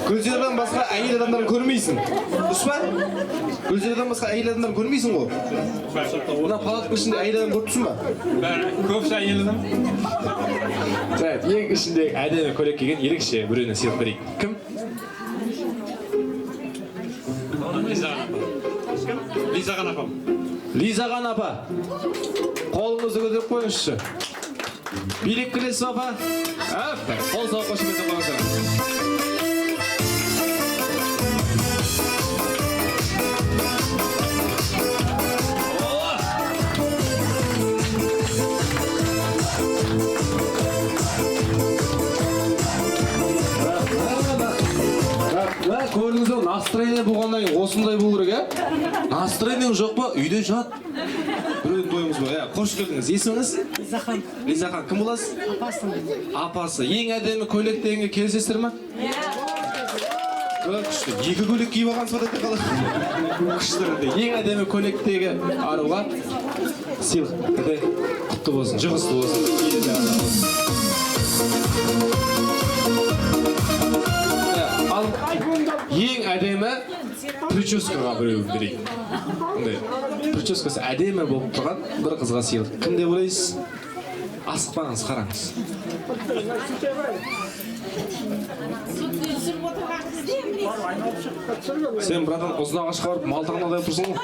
Гүлзирадан басқа әйел адамдарын көрмейсің. Дұрыс па? Гүлзирадан басқа әйел адамдарын көрмейсің ғой? Мына палаттың ішінде әйел адам көріп тұрсың ба? Көпші әйел адам. Ең ішіндегі әдемі көйлек киген ерекше біреуіне сыйлық берейік. Кім? Лизаған апам. Лизаған апа. Қолыңызды көтеріп қойыңызшы. Билеп келесіз апа? Қол соғып қошеметтеп қойыңыздар. Көрдіңіз бе, настроение болғаннан кейін осындай болу керек, ә? Настроение жоқ па? Үйде жат. Біреудің тойымыз ба? Қош келдіңіз. Есіміңіз? Лизахан. Лизахан, кім боласыз? Апасы. Апасы. Ең әдемі көйлек дегенге келісесіздер ма? Күшті. Екі көйлек киіп алған сода деп қалады. Күшті. Ең әдемі көйлектегі аруға сыйлық. Құтты болсын, жұғысты болсын. Ең әдемі прическаға біреу берейік. Мындай прическасы әдемі болып тұрған бір қызға сыйлық. Кім деп ойлайсыз? Асықпаңыз, қараңыз. Сен братан ұзын ағашқа барып малтығына да тұрсың ғой.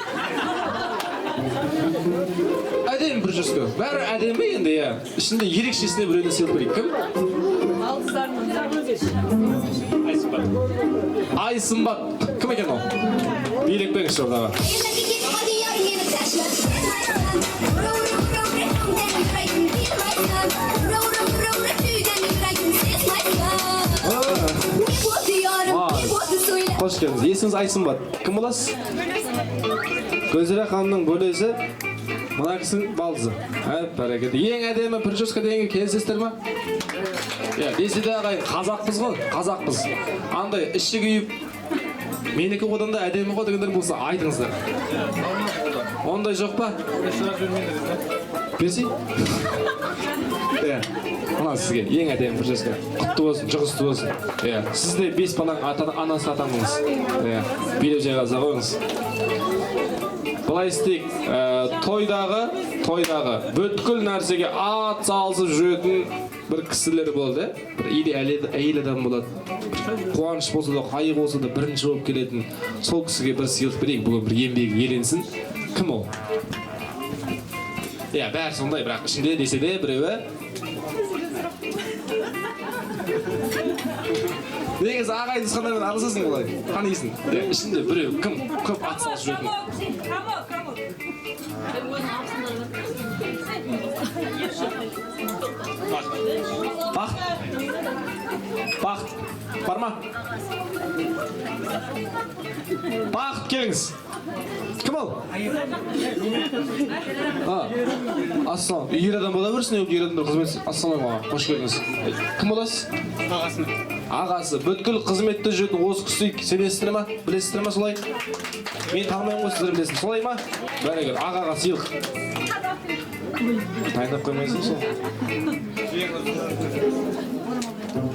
Әдемі прическа. Бәрі әдемі енді, иә. Ішінде ерекшесіне біреуіне сыйлық берейік. Кім? Айсымбат. Кім екен ол? Билік беріңізші ордаға. Қош келдіңіз. Есіңіз Айсымбат. Кім боласыз? Гүлзира ханымның бөлесі, мына кісінің балдызы. Бәрекелді. Ең әдемі прическа дегенге келісесіздер ме? Десе де ағайын, қазақпыз ғой, қазақпыз. Андай іші күйіп, менікі одан да әдемі ғой дегендер болса айтыңыздар. Ондай жоқ па? Берсей? Мына сізге ең әдемі прическа. Құтты болсын, жұғысты болсын. Сіз де 5 балаң анасы атаңыз. Билеп жайғаза қойыңыз. Былай істейік, тойдағы бүткіл нәрсеге ат салысып жүретін бір кісілер болды. Бір әйел адам болады. Қуаныш болса да, қайғы болса да бірінші болып келетін. Сол кісіге бір сыйлық берейік, бүгін бір еңбегі еленсін. Кім ол? Бәрі сондай, бірақ ішінде десе де біреуі. Негізі ағайыныз қандаймен араласасың олай? Қанайсың? Ішінде біреу кім көп ат салып жүретін? Бақыт. Бар ма? Бақыт, келіңіз. Кім ол? Ассалам. Ер адам бола берсін, ер адамдар қызмет. Ассалам, қош келдіңіз. Кім боласыз? Ағасы. Бүткіл қызметті жүретін осы кісі сенесіздер ме? Білесіздер ме солай? Мен танымаймын ғой, сіздер білесін. Солай ма? Бәрекелді. Ағаға сыйлық. Дайындап қоймайсың сол.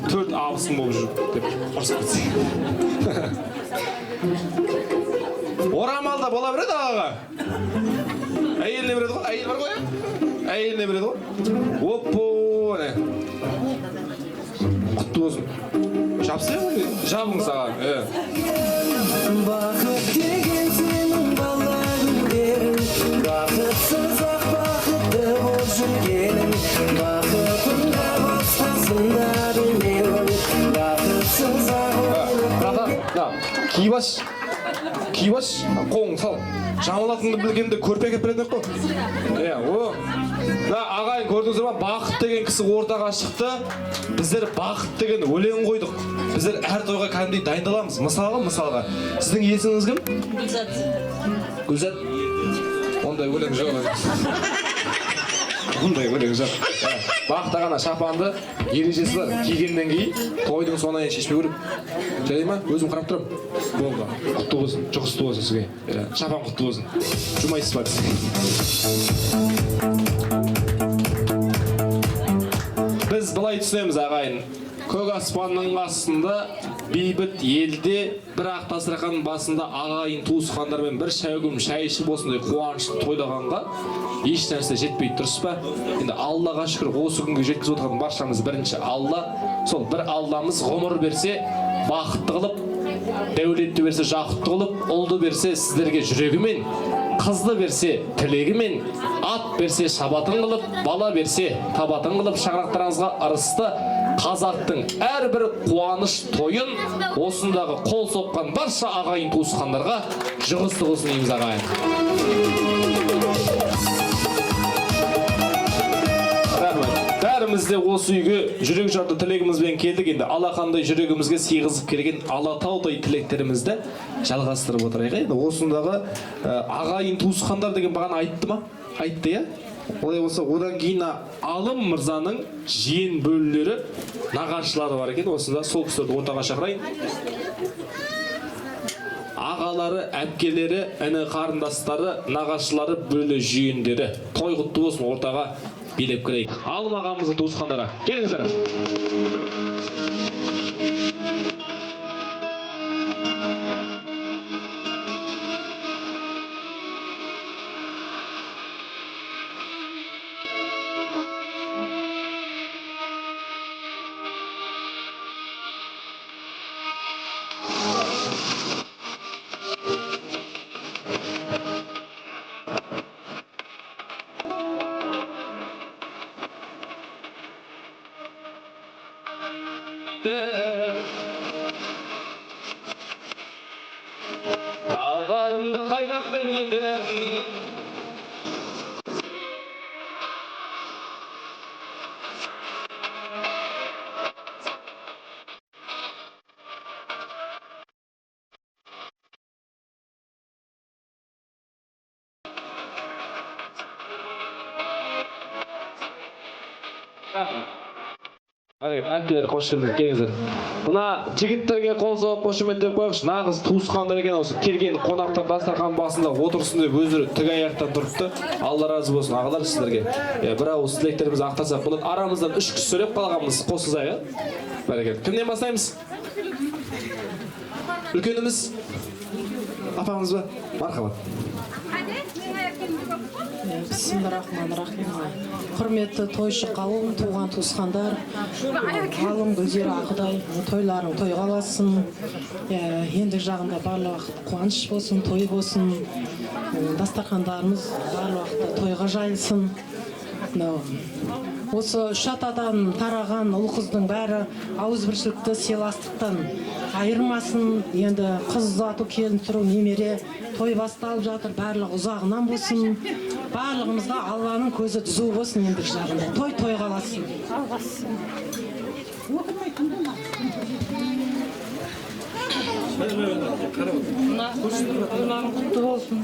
4 абысын болып жүр деп ұрсып кетсең. Орамалда бола береді ағаға. Әйеліне береді ғой? Әйел бар ғой? Әйеліне береді ғой? Оппо, не? Құтты болсын. Жапсың ғой? Жабыңыз ағаң. Бақыт деген сенің бала күндерің, бақытсыз ақ бақытты болып жүргенің, бақытында басқасында білмеуің, бақытсыз ақ Киіп аш, қолың сал. Жамалатыңды білгенде көрпе әкеп береді қой. Ағайын көрдіңіздер ма? Бақыт деген кісі ортаға шықты. Біздер бақыт деген өлең қойдық. Біздер әр тойға кәдімгідей дайындаламыз. Мысалға. Сіздің есіңіз кім? Гүлзат. Гүлзат? Ондай өлең жоқ. Ондай өлең жоқ. Бақыт ағана шапанды ережесі бар. Кигеннен кейін тойдың соңына шешпей көріп. Жарай ма? Өзім қарап тұрам. Болды. Құтты болсын, жұғысты болсын сізге. Шапан құтты болсын. Жұмайсыз ба біз былай түсінеміз ағайын. Көк аспанның астында бейбіт елде бір ақ дастарханның басында ағайын туысқандармен бір шәугім шай ішіп осындай қуанышты тойлағанға еш нәрсе жетпейді, дұрыс па? Енді Аллаға шүкір осы күнге жеткізіп отырған баршамыз бірінші Алла. Сол бір Алламыз ғұмыр берсе бақытты қылып, дәулетті берсе жақытты қылып, ұлды берсе сіздерге жүрегімен, қызды берсе тілегімен, ат берсе шабатын қылып, бала берсе табатын қылып, шаңырақтарыңызға ырысты қазақтың әрбір қуаныш тойын осындағы қол соққан барша ағайын туысқандарға жұғысты қылсын дейміз ағайын. Бәріміз де осы үйге жүрек жарды тілегімізбен келдік. Енді алақандай жүрегімізге сыйғызып келген алатаудай тілектерімізді жалғастырып отырайық. Енді осындағы ағайын туысқандар деген бағана айтты ма? Айтты, иә? Олай болса, одан кейін Алым мырзаның жиен бөлілері, нағашылары бар екен. Осында сол кісілерді ортаға шақырайын. Ағалары, әпкелері, іні қарындастары, нағашылары, бөлі жиендері. Той құтты болсын, ортаға билеп кірейік. Алым ағамыздың туысқандары. Келіңіздер. bitti. Ağlarımda kaynak benim. Әнтілер қошылды келіңіздер. Мына жігіттерге қол соғып қошеметтеп қойғыш. Нағыз туысқандар екен осы. Келген қонақтар дастархан басында отырсын деп өздері тік аяқтан тұрыпты. Алла разы болсын ағалар сіздерге. Бір ауыз тілектерімізді ақтарсақ болады. Арамыздан 3 кісі сөйлеп қалғанымыз қосылсақ, бәрекелді. Кімнен бастаймыз? Үлкеніміз апамыз ба? Мархабат. Бисмиллахиррахманиррахим. Құрметті тойшы қауым, туған туысқандар, ғалым Гүлзира Ақұдай, тойларың той қаласын. Ендік жағында барлық уақыт қуаныш болсын, той болсын. Дастархандарымыз барлық уақытта тойға жайылсын. Осы үш атадан тараған ұл қыздың бәрі ауызбіршілікті сыйластықтан айырмасын. Енді қыз ұзату, келін тұру, немере той басталып жатыр, барлық ұзағынан болсын. Барлығымызға Алланың көзі түзу болсын ендік жағында. Той қаласын. Тойларың құтты болсын.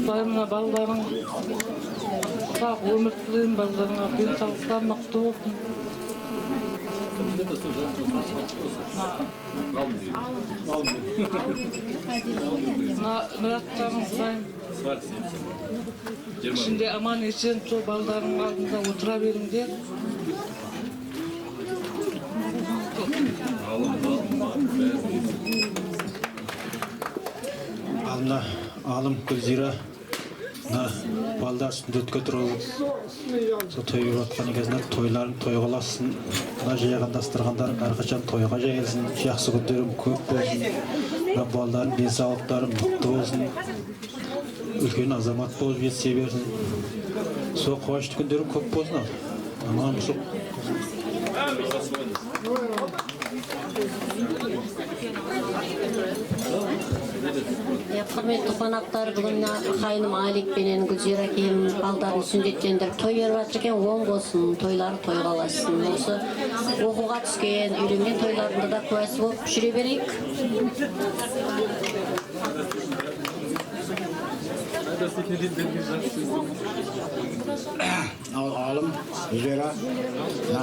Мына балаларың ұзақ өмір сүрейін, балаларыңа денсаулықтар мықты болсын. Мұраттарың сұрайын. Ішінде аман есен сол балаларың алдында отыра беріңдер. Алым Гүлзира балдар сүндетке тұрып сол той беріп жатқан кезінде тойларын той қыласын. Мына жайған дастархандар әрқашан тойға жайылсын, жақсы күндерім көп болсын. Мына балдардың денсаулықтары мықты болсын. Үлкен азамат болып жетсе берсін. Сол қуанышты күндерім көп болсын. Аман болсын. Құрметті қонақтар, бүгін қайным Алик пенен Гүлзира келін балдарын сүндеттендіріп той беріп жатыр екен, оң болсын, тойлары той қаласын. Осы оқуға түскен, үйренген тойларында да куәсі болып жүре берейік. Алым Гүлзира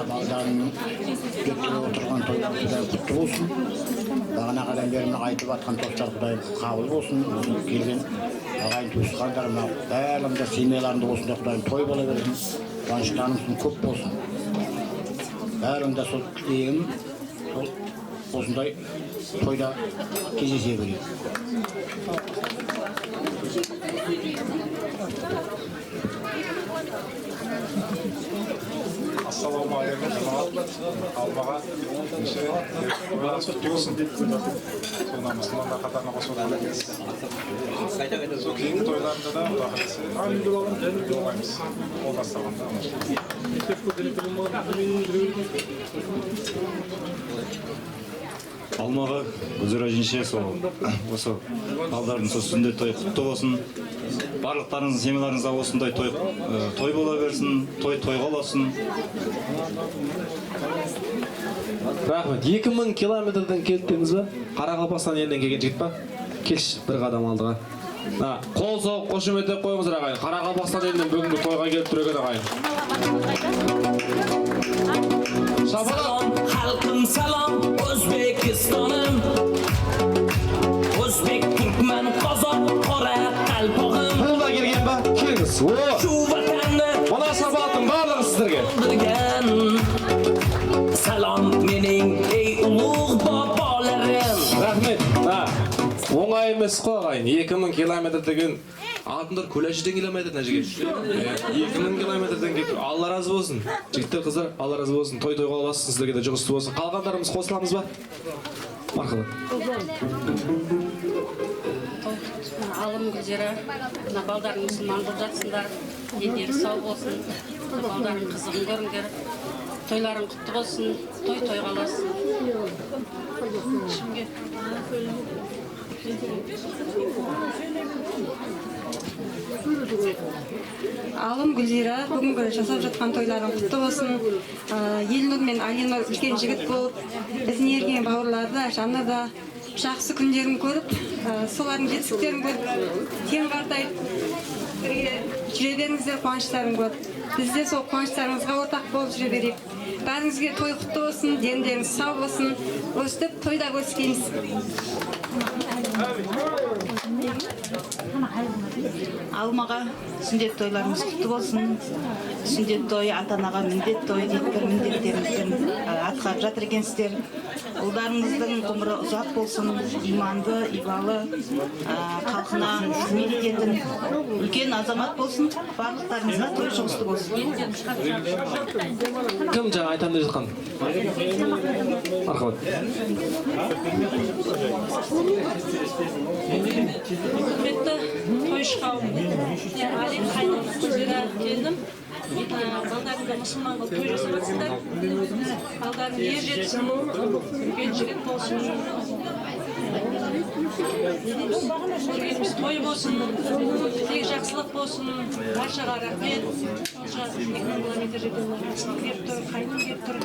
балдарының кетіп отырған тойлары құтты болсын. Бағана қадан бері айтып атқан достар Құдай қабыл болсын. Келген ағайын туысқандарыма бәрімді семьяларында осындай Құдайым той бола берсін. Қуаныштарыңыздың көп болсын. Бәрімді сол тілегім осындай тойда кездесе берейік. Ассалаумағалейкум, жамағат, албаға, неше, құтты болсын. Соңда мұсылмандар қатарына қосылған екенсіз. Сол кейінгі тойларында да Құдай қаласа ол бастағанда. Алмаға Гүлзира жеңше осы балдардың сүндет той құтты болсын. Барлықтарыңыздың семьяларыңызда осындай той бола берсін, той қаласын. Рахмет. 2000 километрден келдіңіз бе? Қарақалпақстан елінен келген жігіт па? Келші, бір қадам алдыға. Қол соғып қошеметтеп қойыңыздар ағайын. Қарақалпақстан елінен бүгінгі тойға келіп тұр екен ағайын. Salom, halkım salom, O'zbekistonim. O'zbek, Turkman, Qozoq, qora qalpog'im. Qo'lda kelgan ba? Kelіңіз. Shu vatanni Mana sabotim barlig'i sizlarga. Salom mening ey ulug' bobolarim. Rahmet. Оңай емес қой ағайын. 2000 километр деген алтындар көләшіден километрден жігер. 2000 километрден кетіп, Алла разы болсын. Жігіттер, қыздар, Алла разы болсын. Той қаласын, сіздерге де жұғысты болсын. Қалғандарымыз қосыламыз ба? Мархабат. Алым Гүлзира, балдарың мұсылман болып жатсыңдар. Дендері сау болсын. Балдарың қызығын көріңдер. Тойларың құтты болсын. Той қаласын. Алым Гүлзира, бүгінгі жасап жатқан тойларың құтты болсын. Елнұр мен Алинұр үлкен жігіт болып, біздің ерген бауырларды, жаны да жақсы күндерін көріп, солардың жетістіктерін көріп, тең қартайып, бірге жүре беріңіздер, қуаныштарын көріп. Біз де сол қуаныштарыңызға ортақ болып жүре берейік. Бәріңізге той құтты болсын, дендеріңіз сау болсын, өстіп тойда көріскейміз. Алымаға сүндет тойларымыз құтты болсын. Сүндет тойы ата-анаға міндет той дейді, бір міндеттеріңізден атқарып жатыр екенсіздер. Ұлдарыңыздың ғұмыры ұзақ болсын, иманды, ибалы, халқына қызмет ететін үлкен азамат болсын. Барлықтарыңызға той жұғысты болсын. Кім жаңа айтам деп жатқан? Мархабат. Құрметті тойшы қауым, Алик қайным Гүлзира келдім. Балдарыңға мұсылман қылып той жасап жатсыңдар. Балдарың ер жетсін, үлкен жігіт болсын. Көргеніміз той болсын, тек жақсылық болсын. Баршаға рахмет. 2000 километр жерден келіп тұр, қайным келіп тұр.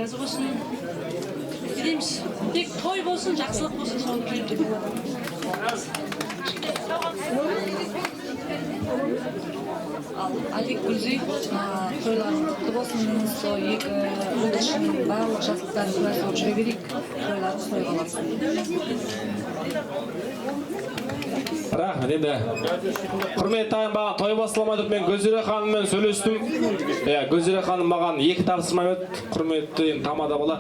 Разы болсын. Тілейміз, тек той болсын, жақсылық болсын, соны келіп тұр. Алик Гүлзи, тойларың құтты болсын. Сол екі ұлдышын барлық жақсылықтарын куәсі болып жүре берейік. Тойларыңыз той қаласын. Рахмет. Енді құрметті ағайын, той басталмай тұрып мен Гүлзира ханыммен сөйлестім. Гүлзира ханым маған 2 тапсырма берді. Құрметті тамада бола,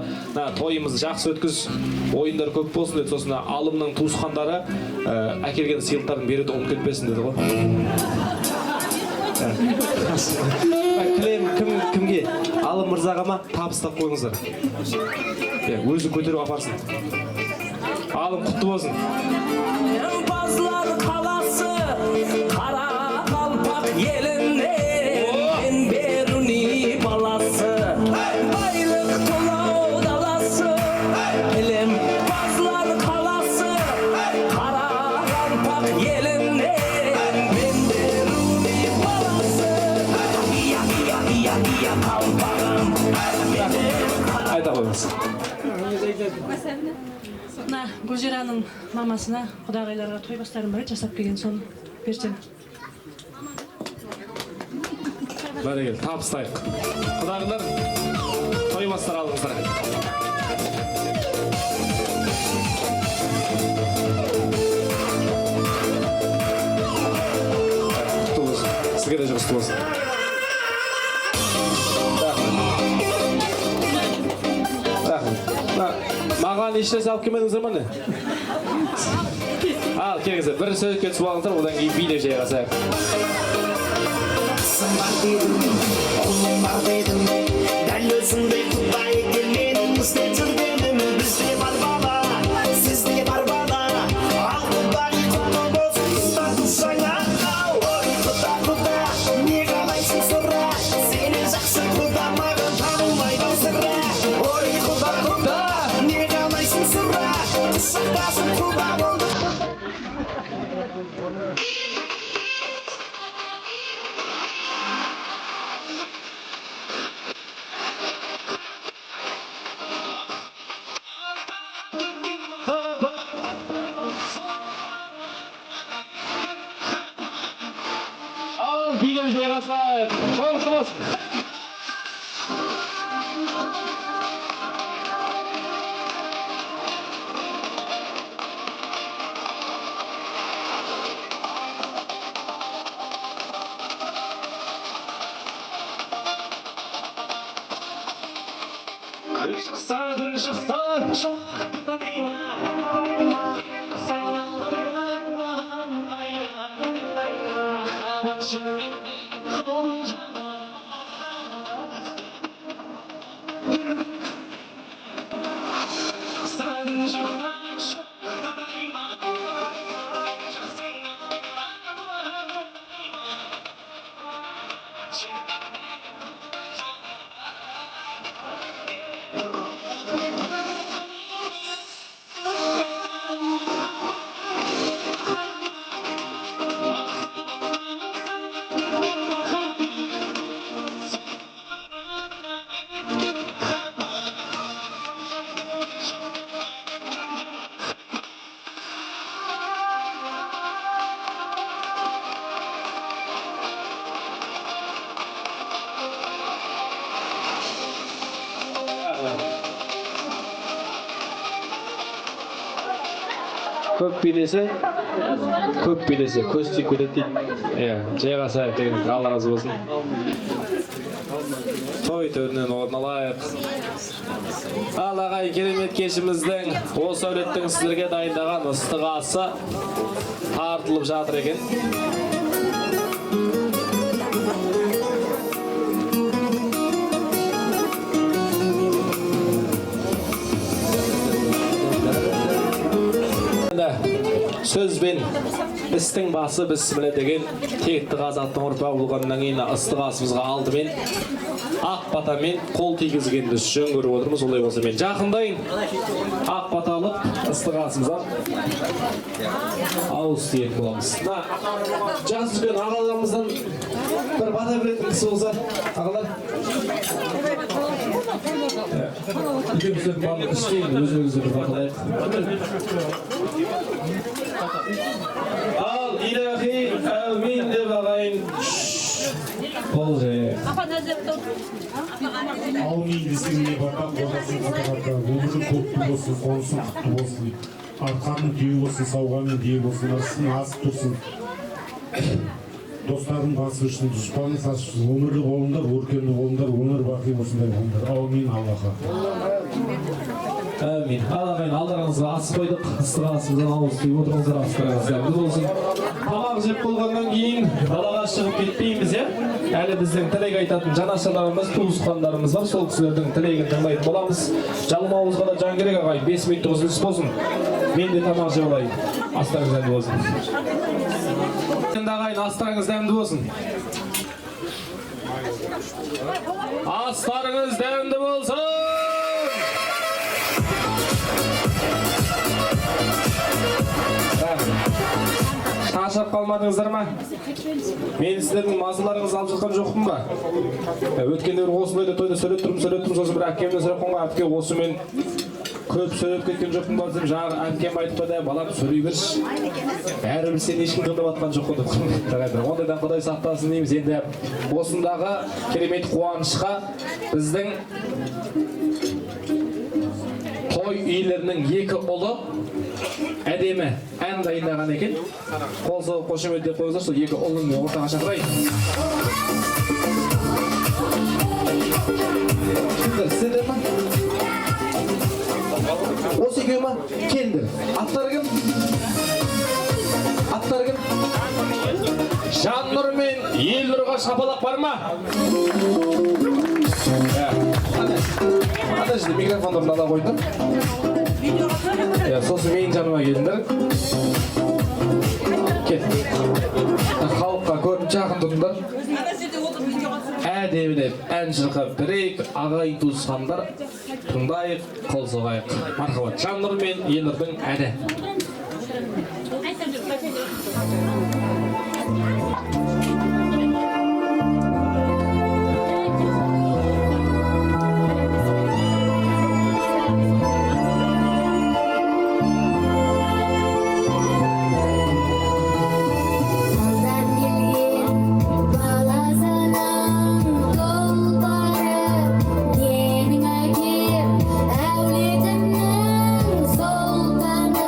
тойымызды жақсы өткіз, ойындар көп болсын деді. Сосын алымның туысқандары әкелген сыйлықтарын беруді ұмытып кетпесін деді ғой. Кімге? Алым мырзаға ма табыстап қойыңыздар. Өзі көтеріп апарсын. Алым құтты болсын. Bazlar kalası Kara kalpak yelinden Beruni balası Baylık tulav dalası Elim bazlar kalası Kara kalpak yelinden Beruni balası İya kalpağım Ayta koyыңыз. Мына Гүлзираның мамасына құдағайларға той бастарын бар жасап келген, соны берсем. Бәрекелді, табыстайық. Құдағайлар, той бастар алыңыздар. Құтты болсын. Сізге де жұғысты болсын. Маған ешнәрсе алып келмедіңіздер ме не? Ал, келіңіздер, бір сөзге түсіп алыңыздар, одан кейін билеп жайғасайық. Сымбар дедім, ұлым бар дедім Дәл өзіңдей құдай келменің іздеп жүргенім Бізде бар бала, сізде бар бала Ал құдай құтты болсын, ұстату жаңа Ой құда құда, не қалайсың сұра Сені жақсы құда маған танылмайды сірә Ой құда құда, не қалайсың сұра Құшақтасып құда болды Билеп жайғасайық. Тойлық болсын. Köp bilese köz tiyip ketedi deydi. Жайгаса деген Allah razı olsun. Toy töründen orun alayık. Al ağay keremet keşimizden o söylеттің sizlerge dayındagan ıstıgасы tartılıp жатыр eken. Сөзбен істің басы біз біле деген текті қазаттың ұрпағы болғаннан кейін ыстық асымызға алдымен ақ батамен қол тигізгенді жөн көріп отырмыз. Олай болса мен жақындайын ақ бата алып ыстық асымызға ауыз тиетін боламыз. Жас үлкен ағаларымыздан бір бата беретін кісі болса, ағалар үйдемізден барлық іштейін, өзіңізді бір баталайық. Al ilahi amin деп ағайын. Ол же. Amin десеңде батақ боласын қатағатта, өмірің көпті болсын, қонсын құтты болсын, арқаның түйі болсын, сауғаның дие болсын, ырысын асып тұрсын. Достардың басы үшін, дұшпанын сасып, өмірлі болыңдар, өркенді болыңдар, өмір бақи болсындай болыңдар. Аумин Аллаха. Әмин. Ағайын алдарыңызға ас қойдық. Ыстық асымыздан ауыз түйіп отырыңыздар, астарыңыздар болсын. Тамақ жеп болғаннан кейін далаға шығып кетпейміз, әлі біздің тілек айтатын жанашырларымыз, туысқандарымыз бар. Сол кісілердің тілегін тыңдайтын боламыз. Жалмауызға да жан керек ағайын. 5 минуттық үзіліс болсын. Мен де тамақ жеп алайын. Астарыңыз дәмді болсын. Ағайын, астарыңыз дәмді болсын. Астарыңыз дәмді болсын. Шашып қалмадыңыздар ма? Мен сіздердің мазыларыңызды алып жатқан жоқпын ба? Өткенде бір осындайда тойда сөйлеп тұрмын, сосын бір әпкемнен сұрап қойған, әпке осы мен көп сөйлеп кеткен жоқпын ба десем, жаңағы әпкем айтып қойды, балам сөйлей берші. Бәрібір сен ешкім тыңдап жатқан жоқ қой. Ондайдан Құдай сақтасын дейміз. Енді осындағы керемет қуанышқа біздің той үйлерінің екі ұлы әдемі ән дайындаған екен. Қол соғып қошемет деп қойыңыздар, сол екі ұлын ортаға шақырайын. Кімдер, сендер ма? Осы екеу ма? Келдір. Аттары кім? Аттары кім? Жаннұр мен Елнұрға шапалақ бар ма? Ана жерде микрофондарын ала қойдым. Сосын менің жаныма келдіңдер. Кет. Халыққа көріп жақын тұрыңдар. Әдемілеп ән шырқап берейік, ағайын туысқандар тыңдайық, қол соғайық. Мархабат. Жаннұр мен Елнұрдың әні. Әулетімнің солтаны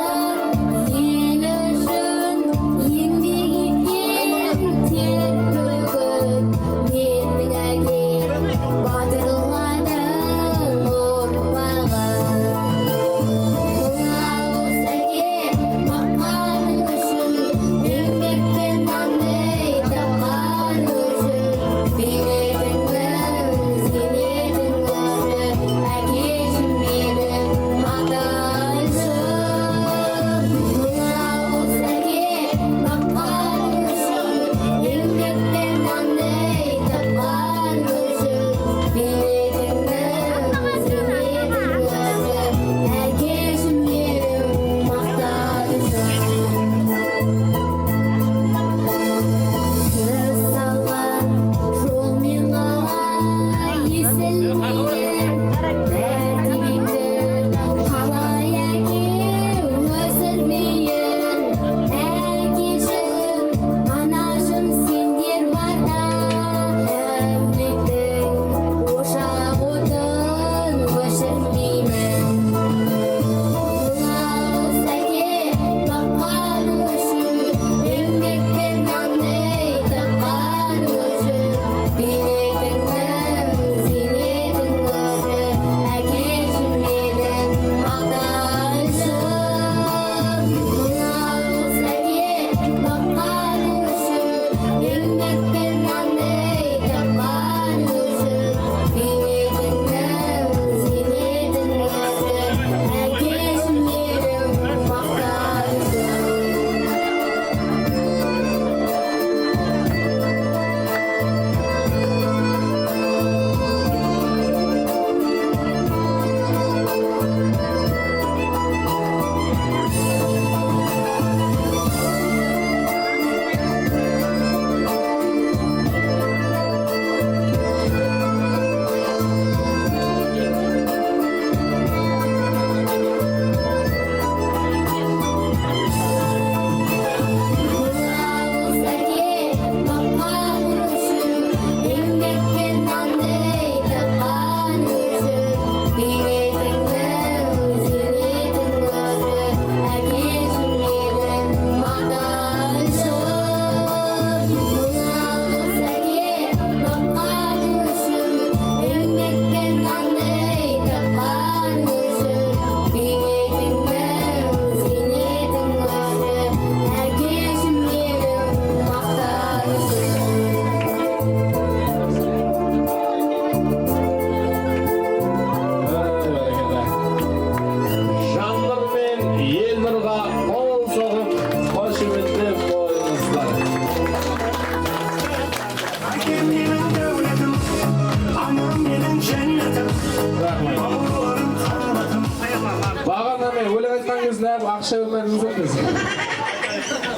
Сіз не ақша өміріңіз өтіңіз.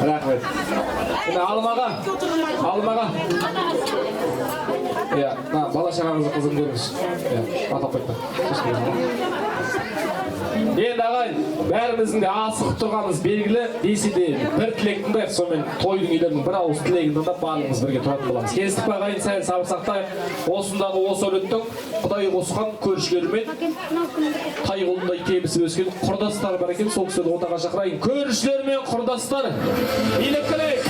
Рахмет. Алмаға. Иә, бала шағаңызды қызын көріңіз. Атап қайтты. Енді ағайын, бәріміздің де асығып тұрғанымыз белгілі, десе де бір тілектің бар, сонымен тойдың үйлерінің бір ауыз тілегін тыңдап барлығымыз бірге тұратын боламыз. Келістік пе ағайын, сәл сабыр сақтайық. Осындағы осы өлеттің Құдай қосқан көршілерімен тай қолындай кебісіп өскен құрдастары бар екен, сол кісіні отаға шақырайын. Көршілер мен құрдастар, билеп келейік.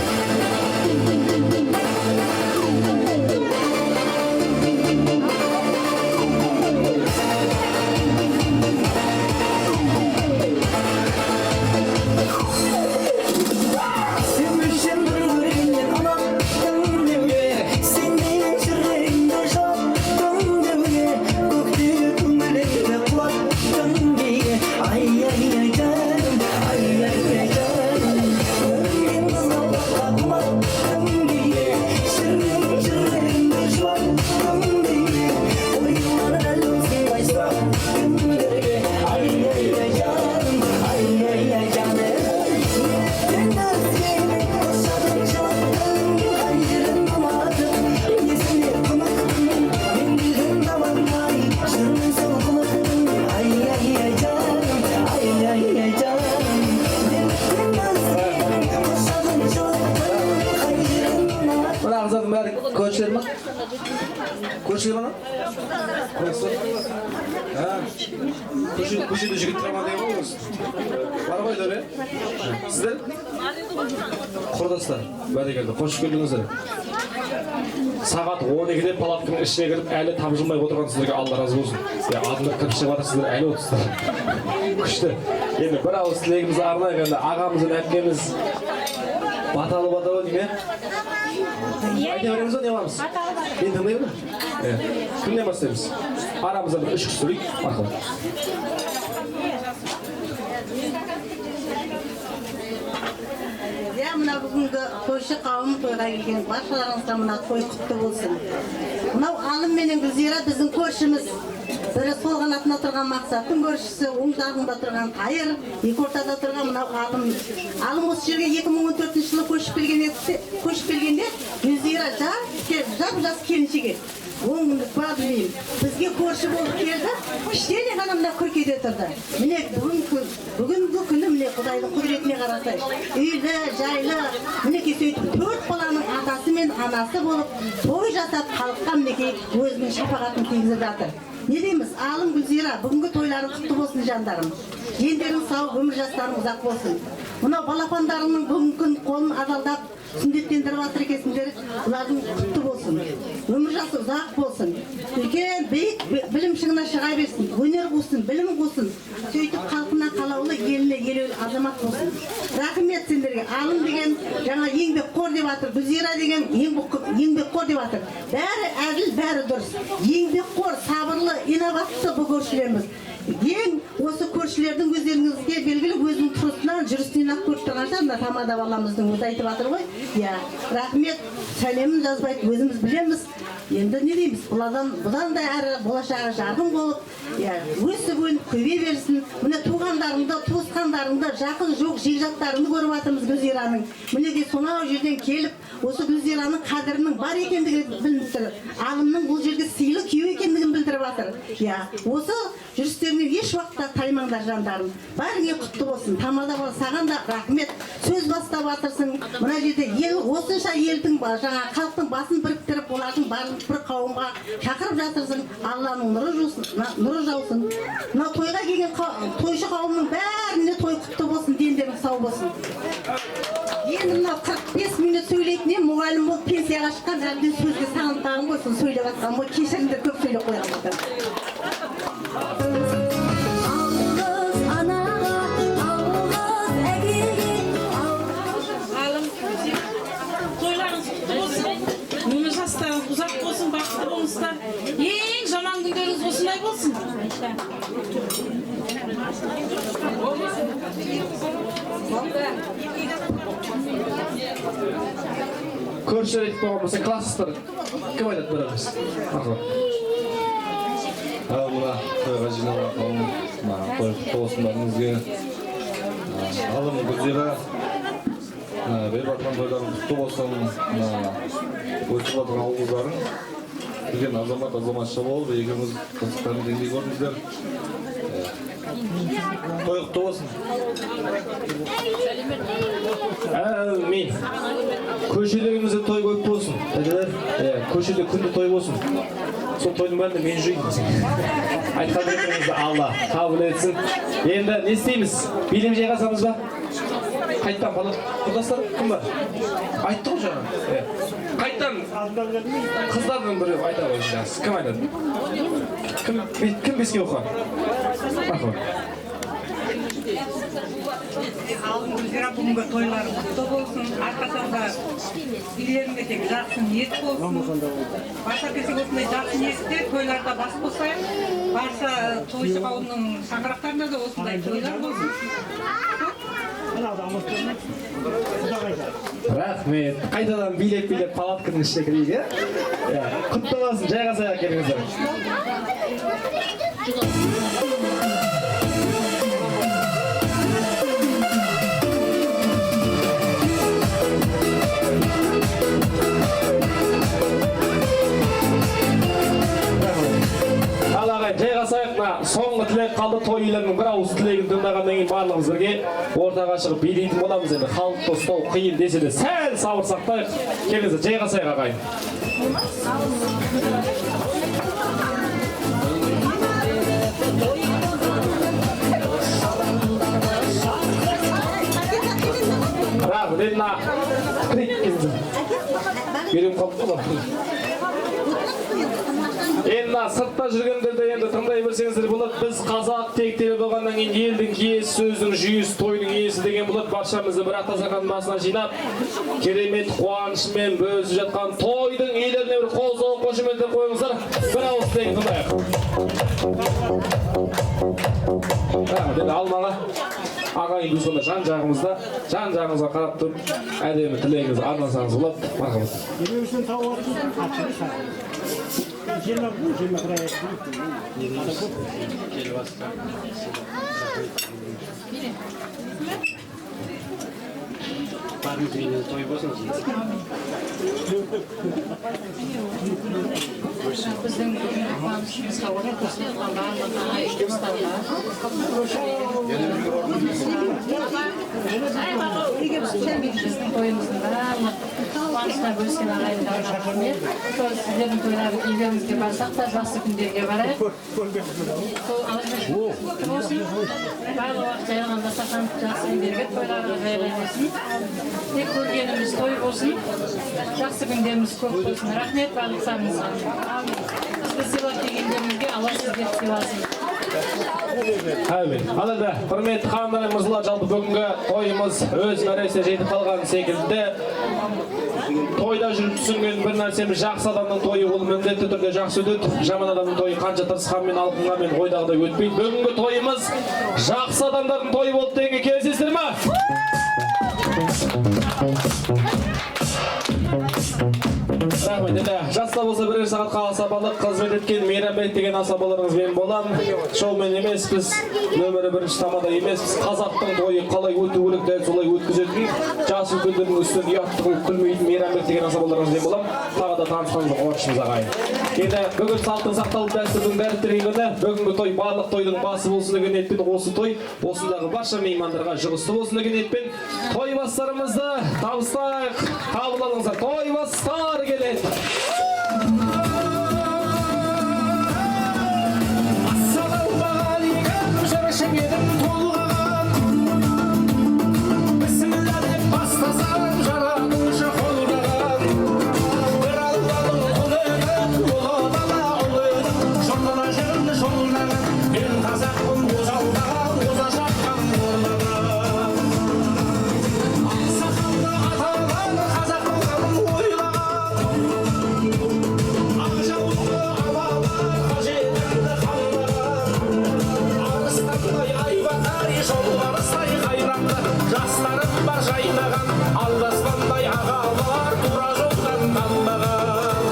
Көршілер ма? Көшеде жігіт тұрған деген ғой осы. Бар ғой дөре? Сіздер? Құрдастар, бәрекелді, қош келдіңіздер. Сағат 12-де палатканың ішіне кіріп, әлі тапжылмай отырған сіздерге Алла разы болсын. Адымдар кіріп шығып жатыр, сіздер әлі отырсыздар. Күшті. Енді бір ауыз тілегімізді арнайық, енді ағамыз бен әпкеміз баталы дейме? Айта береміз ба, не қыламыз? Мен тыңдаймын ба? Кімнен бастаймыз? Арамызда бір 3 кісі сөйлейік, мақұл. Мына бүгінгі тойшы қауым тойға келген баршаларыңызға мына той құтты болсын. Мынау Алым менен Гүлзира біздің көршіміз. Бірі сол қанатында тұрған Мақсаттың көршісі, оң жағында тұрған Қайыр, екі ортада тұрған мынау Алым. Алым осы жерге 2014 жылы көшіп келгенде Гүлзира жап-жас келіншек еді. 10 күндік ба білмеймін. Бізге көрші болып келді, кішкене ғана мына күркеде тұрды. Міне бүгінгі күні міне Құдайдың құдіретіне қарасай. Үйлі, жайлы, мінекей сөйтіп 4 баланың атасы мен анасы болып, той жасап халыққа мінекей өзінің шапағатын тигізіп жатыр. Не дейміз? Алым Гүлзира, бүгінгі тойларың құтты болсын жандарым. Ендерің сау, өмір жастарың ұзақ болсын. Мынау балапандарыңның бүгінгі күн қолын азалдап, сүндеттендіріп жатыр екенсіңдер, бұлардың құтты болсын. Өмір жасы ұзақ болсын. Үлкен биік білім шыңына шыға берсін, өнер қусын, білім қусын. Сөйтіп халқына қалаулы, еліне елеулі азамат болсын. Рахмет сендерге. Алым деген жаңа еңбекқор деп жатыр, Гүлзира деген еңбекқор деп жатыр. Бәрі әділ, бәрі дұрыс. Еңбекқор, сабырлы, инабатты бұл көршілеріміз. Ең осы көршілердің өздеріңізге белгілі өзінің тұрысынан, жүрісінен ақ көріп тұрғанша, мына Тамада баламыздың өзі айтып жатыр ғой. Рахмет, сәлемін жазбайды, өзіміз білеміз. Енді не дейміз, бұдан да әрі болашағы жарқын болып, өсіп өніп көбей берсін. Міне туғандарыңды, туысқандарыңды, жақын жоқ жекжаттарыңды көріп жатырмыз Гүлзираның. Мінеге сонау жерден келіп, осы Гүлзираның қадірінің бар екендігі білініп тұр. Алымның бұл жерге сыйлы күйеу екендігін білдіріп жатыр. Осы жүрістерінен еш уақытта таймаңдар жандарым. Бәріңе құтты болсын. Тамада бол, саған да рахмет. Сөз бастап жатырсың. Мына жерде осынша елдің жаңа халықтың басын біріктіріп, олардың барлық бір қауымға шақырып жатырсың. Алланың нұры жаусын. Мына тойға келген тойшы қауымның бәріне той құтты болсын, дендерің сау болсын. Енді мына 45 минут сөйлейтінен мұғалім болып пенсияға шыққан, әлде сөзге сағынтағым болсын, сөйлеп жатқан бұл кешіріңдер, көп сөйлеп қойған болсын. Өмір жастарыңыз ұзақ болсын, бақытты болыңыздар. Ең жаман күндеріңіз осындай болсын. Көршілер етіп болған болса, класстар кім айтады біріміз? Мына тойға жиналған қауым, той құтты болсын бәріңізге. Алым Гүлзира беріп жатқан тойларың құтты болсын. Өтіп жатқан ауылдарың деген азаматша болып, екеуміз қызықтарын деңгей көрдіңіздер. Той құтты болсын. Әмин. Көшелеріңізде той көп болсын. Көшеде күнде той болсын. Сол тойдың бәрінде мен жүймін. Айтқан беретіңізді Алла қабыл етсін. Енді не істейміз? Билем жайғасамыз ба? Қайттан құрдастар кім бар? Айтты ғой жаңа. Қайттан қыздардың бірі айта ғой жақсы. Кім айтады? Кім беске оқыған? Рахмет. Алым Гүлзира бүгінгі тойлары құтты болсын. Арқасында үйлерінде тек жақсы ниет болсын. Барша кесек осындай жақсы ниетте тойларда бас қосайық. Барша тойшы қауымның шаңырақтарында да осындай тойлар болсын. Рахмет. Қайтадан билеп палатканың ішіне кірейік, құтты болсын, жайғасайық келіңіздер. Жайғасайықна соңғы тілек қалды. Той иелерінің бір ауыз тілегін тыңдағаннан кейін барлығымыз бірге ортаға шығып билейтін боламыз. Енді халықты ұстау қиын десе де сәл сабыр сақтайық. Келіңіздер, жайғасайық ағайын. Рахмет, енді кірейік келіңіздер. Берем қалып қалам. Енді сыртта жүргендерді енді тыңдай берсеңіздер болады. Біз қазақ тектері болғаннан кейін елдің киесі, сөздің жүйесі, тойдың иесі деген болады. Баршамызды бір ақтасақан басына жинап, керемет қуанышымен бөлісіп жатқан тойдың иелеріне бір қол соғып қошеметтеп қойыңыздар. Бір ауыз тілегін тыңдайық. Енді алмаға ағайын туысқандар жан жағымызға қарап тұрып, әдемі тілегіңізді арнасаңыз болады. Мархабат. Барымызбенен той болсын. Біздің қуанышымызға орай қосылған барлық ағай туыстарға біздің тойымыздың барлық қуанышына бөліскен ағайындарға рахмет. Сіздердің тойларды үйлеріңізге барсақ та жақсы күндерге барайық. Барлық уақыт жайғанда сақан жақсы күндерге тойларға жайлай болсын. Тек көргеніміз той болсын, жақсы күндеріміз көп болсын. Рахмет барлықтарыңызға. Бізді сыйлап келгендеріңізге Алла сіздерді сыйласын. Әмин. Алайда, құрметті ханымдар мен мырзалар, жалпы бүгінгі тойымыз өз мәресіне жетіп қалған секілді. Тойда жүріп түсінген бір нәрсеміз, жақсы адамның тойы ол міндетті түрде жақсы өтеді. Жаман адамның тойы қанша тырысқанмен, алқынғанмен ойдағыдай өтпейді. Бүгінгі тойымыз жақсы адамдардың тойы болды дегенге келісесіздер ме? Рахмет. Жаста болса бірер сағатқа асабалық қызмет еткен Мейрамбек деген асабаларыңыз мен болам. Шоумен емес, біз нөмірі бірінші тамада емес, біз қазақтың тойы қалай өту керек, дәл солай өткізетін, жас үлкендердің үстінен ұятты қылып күлмейтін Мейрамбек деген асабаларыңыз мен болам. Тағы да танысқанымызға қуанышымыз ағайын. Енді бүгін салттың сақталып дәстүрдің дәріптеген күні, бүгінгі той барлық тойдың басы болсын деген ниетпен, осы той осындағы барша меймандарға жұғысты болсын деген ниетпен той бастарымызды табыстайық. Қабыл алыңыздар, той бастар келеді. Ассалаумағалейкум, жарашым едім толғаған. Бісміллә деп бастасам, жаратушы қолдаған. Бір Алланың құлы едім, ұлы дала ұлы едім. Жолына жүрді жолдаған, мен қазақпын ожалдаған, оза шапқан орнаған. Ақсақалды аталған, қазақ болғанын ойлаған. Ақжаулықты абалар, қажетімді қамдаған. Арыстандай айбатар, жолбарыстай қайратты. Жастарым бар жайнаған, алдаспандай ағалар, тура жолдан танбаған.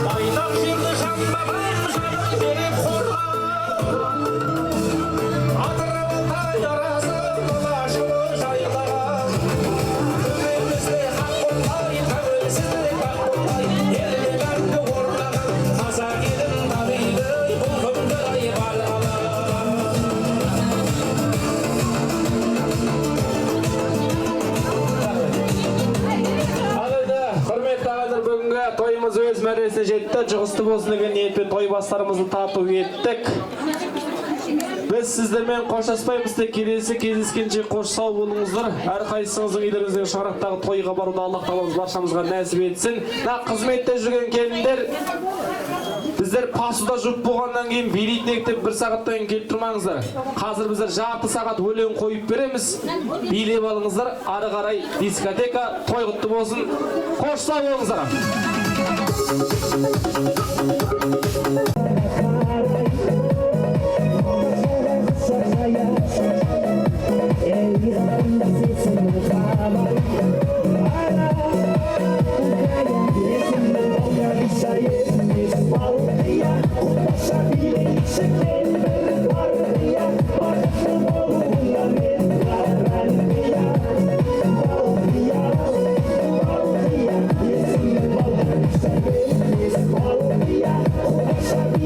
Байтақ жерді жанбаған, жанын беріп қорған. Атыраудай арасы mərtəbəsinə жетті. Жұғысты болсын деген ниетпен той бастарымызды тарту еттік. Biz sizlerмен қоштаспаймыз, тек келесі кездескенше қош сау болыңыздар. Әрқайсыңыздың үйлеріңіздегі шаңырақтағы тойға баруды Аллах Тағаламыз баршамызға нәсіп етсін. Қызметте жүрген келіндер, біздер пасуда жұп болғаннан кейін билейтінек деп 1 сағаттан кейін келіп тұрмаңыздар. Қазір біздер жарты сағат өлең қойып береміз. Билеп алыңыздар, ары қарай дискотека той құтты болсын. Қош сау болыңыздар. Sabia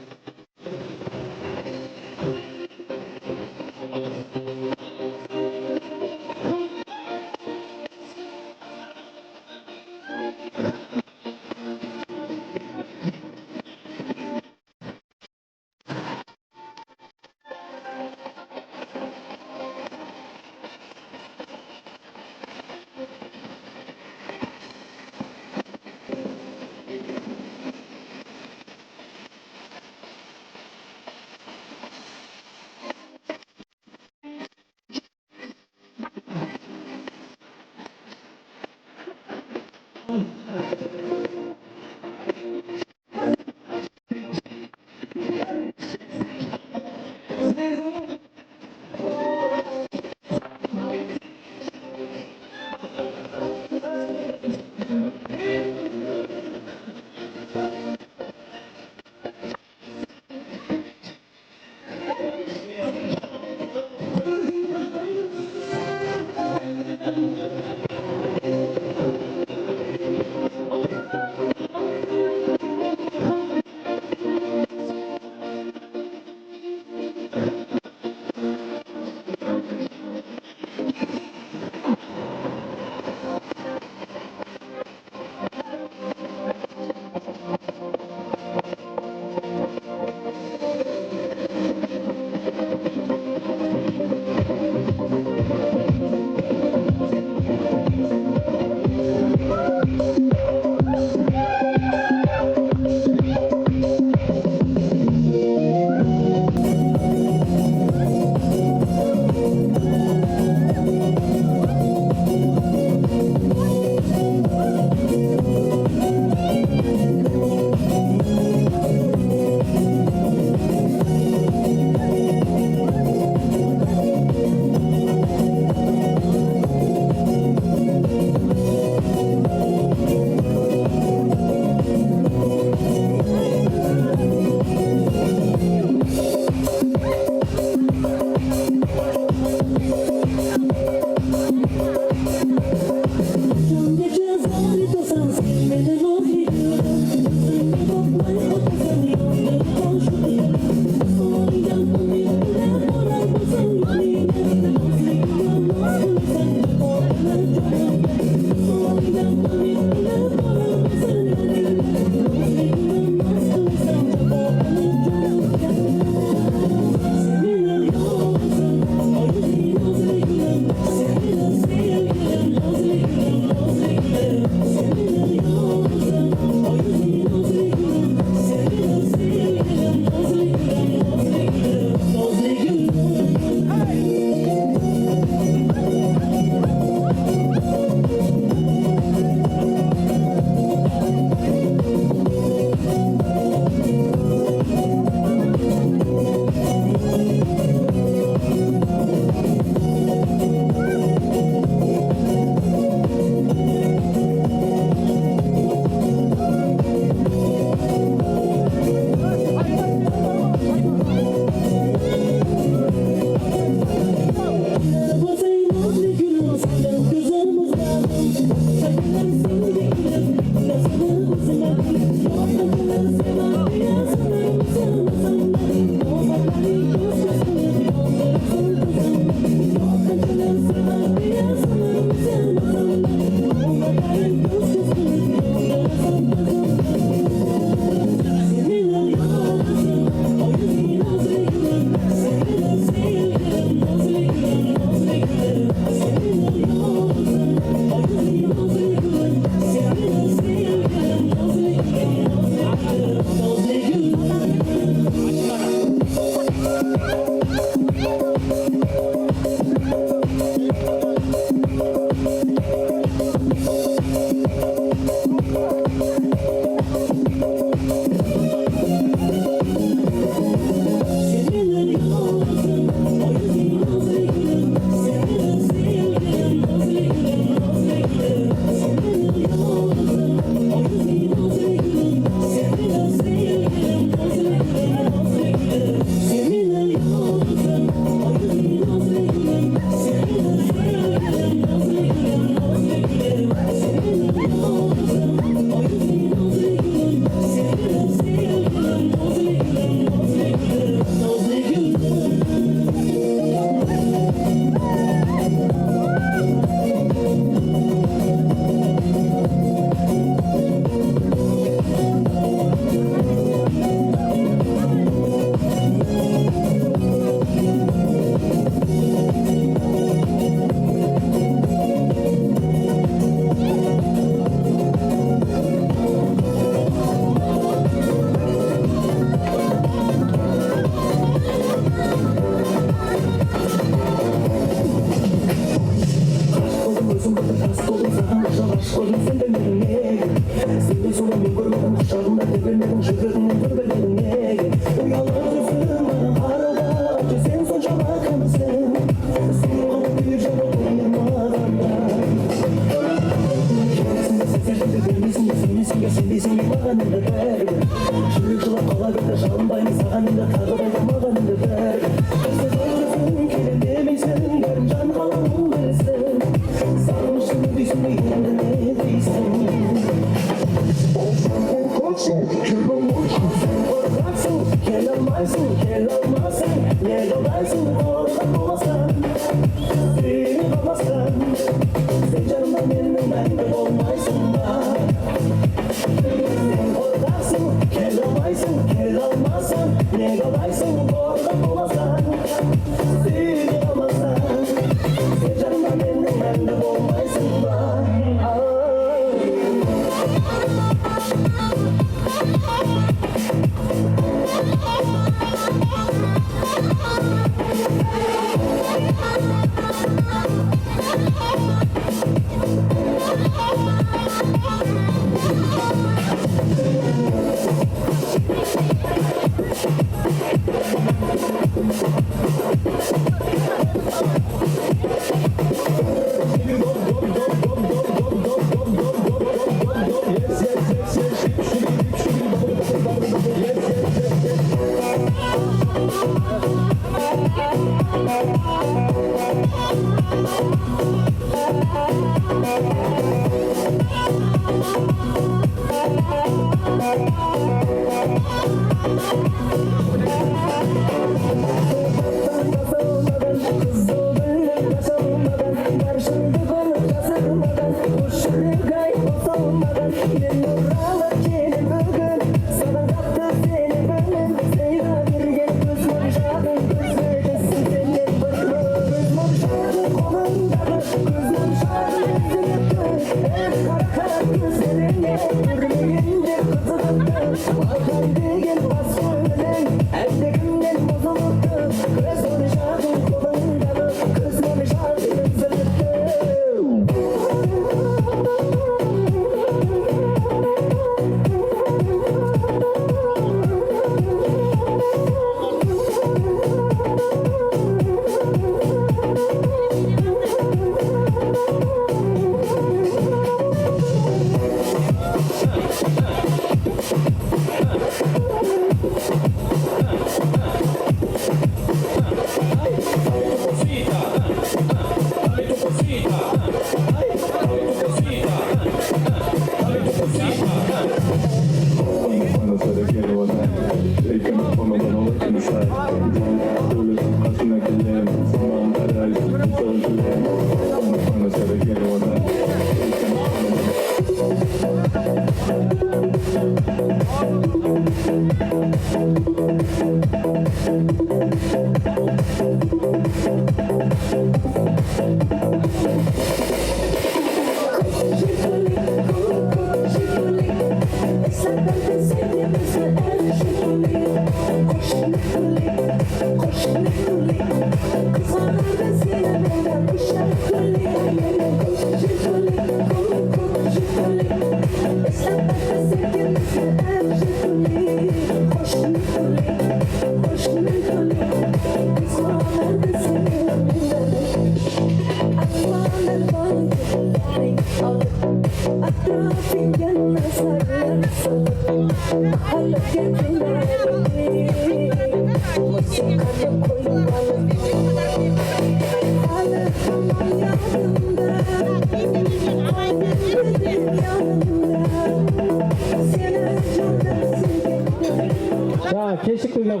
Кешіктірген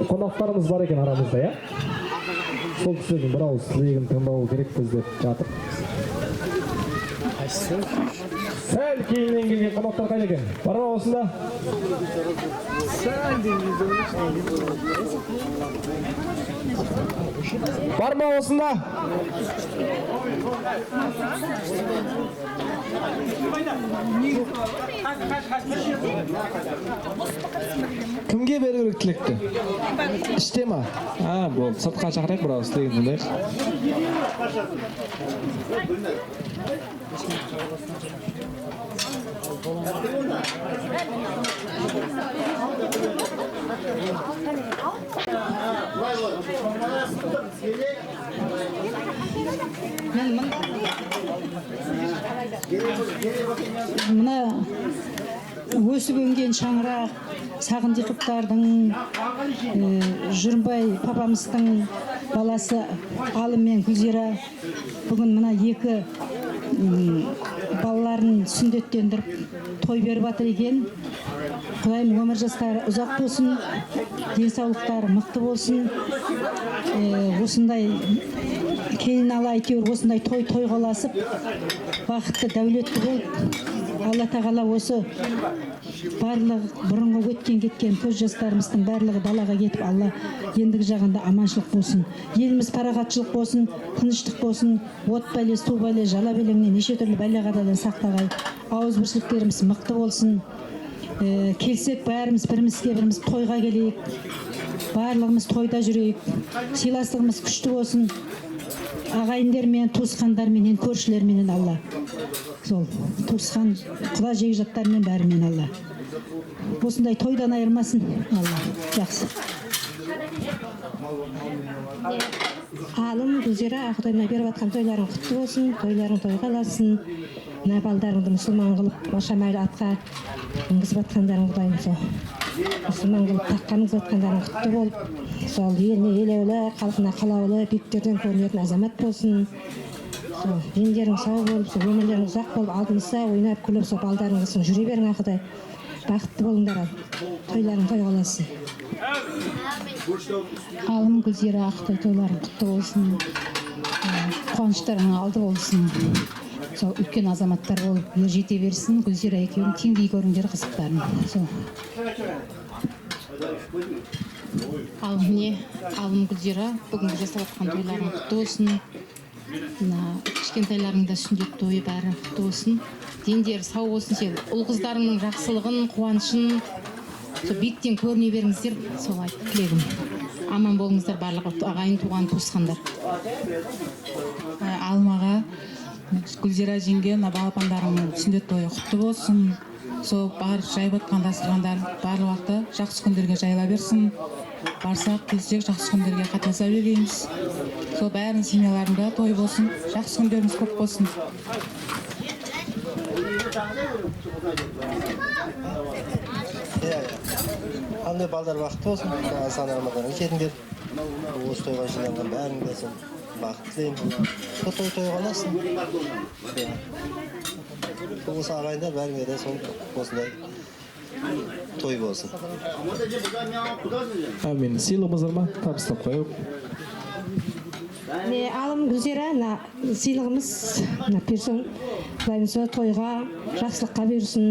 қонақтарымыз бар екен арамызда, я? Сол кісілердің бір ауыз тілегін тыңдау керекпіз деп жатыр. Сәл кейіннен келген қонақтар қайда екен? Бар ма осында? Бар ма осында? Кімге беру керек тілекті? Іште ма? Болды. Сыртқа шақырайық, бір ауыз тілегін тыңдайық. Мына өсіп өнген шаңырақ Сағындиқовтардың, Жүрімбай папамыздың баласы Алым мен Гүлзира бүгін мына екі балалар балаларын сүндеттендіріп той беріп жатыр екен. Құдайым өмір жастары ұзақ болсын, денсаулықтары мықты болсын. Осындай келін ала әйтеуір осындай тойға ұласып, бақытты, дәулетті болып, Алла тағала осы барлығы бұрынғы өткен кеткен көз жастарымыздың барлығы далаға кетіп, Алла ендігі жағында аманшылық болсын. Еліміз парағатшылық болсын, тыныштық болсын, от бәле, су бәле, жала белеңнен неше түрлі бәле-қазадан сақтағай. Ауызбіршіліктеріміз мықты болсын. Келсек бәріміз біріміз тойға келейік. Барлығымыз тойда жүрейік. Сыйластығымыз күшті болсын. Ағайындармен, туысқандарменен, көршілерменен Алла. Сол туысқан құда жекжаттармен бәрімен Алла. Осындай тойдан айырмасын Алла. Жақсы. Алым Гүлзира Құдайына беріп жатқан тойларың құтты болсын, тойларың тойға аласын. Мына балдарыңды мұсылман қылып, машамайлы атқа мінгізіп жатқандарың Құдайым сол. Мұсылман қылып таққа мінгізіп жатқандарың құтты болып, сол еліне елеулі, халқына қалаулы, биіктерден көрінетін азамат болсын. Дендерің сау болып, өмірлерің ұзақ болып, алдыңызда ойнап күліп, сол балдарыңыздың жүре берің Құдай. Бақытты болыңдар ал. Тойларың тойға аласын. Алым Гүлзира Ақтай тойларың құтты болсын. Қуаныштарың алды болсын. Сол үлкен азаматтар болып ер жете берсін. Гүлзира екеуің теңдей көріңдер қызықтарын. Алым Гүлзира бүгінгі жасап жатқан тойларың құтты болсын. Кішкентайларың да сүндет тойы бәрі құтты болсын. Дендері сау болсын, сен ұл қыздарыңның жақсылығын, қуанышын биіктен көріне беріңіздер, сол айтып тілегім. Аман болыңыздар барлығы ағайын туған туысқандар. Алмаға Гүлзира жеңге балапандарыңның сүндет тойы құтты болсын. Сол бар жайып отқан дастархандар барлық уақытта жақсы күндерге жайыла берсін. Барсақ келсек жақсы күндерге қатынаса берейміз. Сол бәрінің семьяларында той болсын, жақсы күндеріміз көп болсын. Қандай балдар бақытты болсын, санағымыздан жетіңдер. Осы тойға жиналған бәрін болсын, бақыт тілеймін. Сол тойға аласын. Осы ағайындар бәріңе де осындай той болсын. Әмин. Сыйлығымыз бар ма? Табыстап қойып. Алым Гүлзира, сыйлығымыз персон тойға жақсылыққа берсін.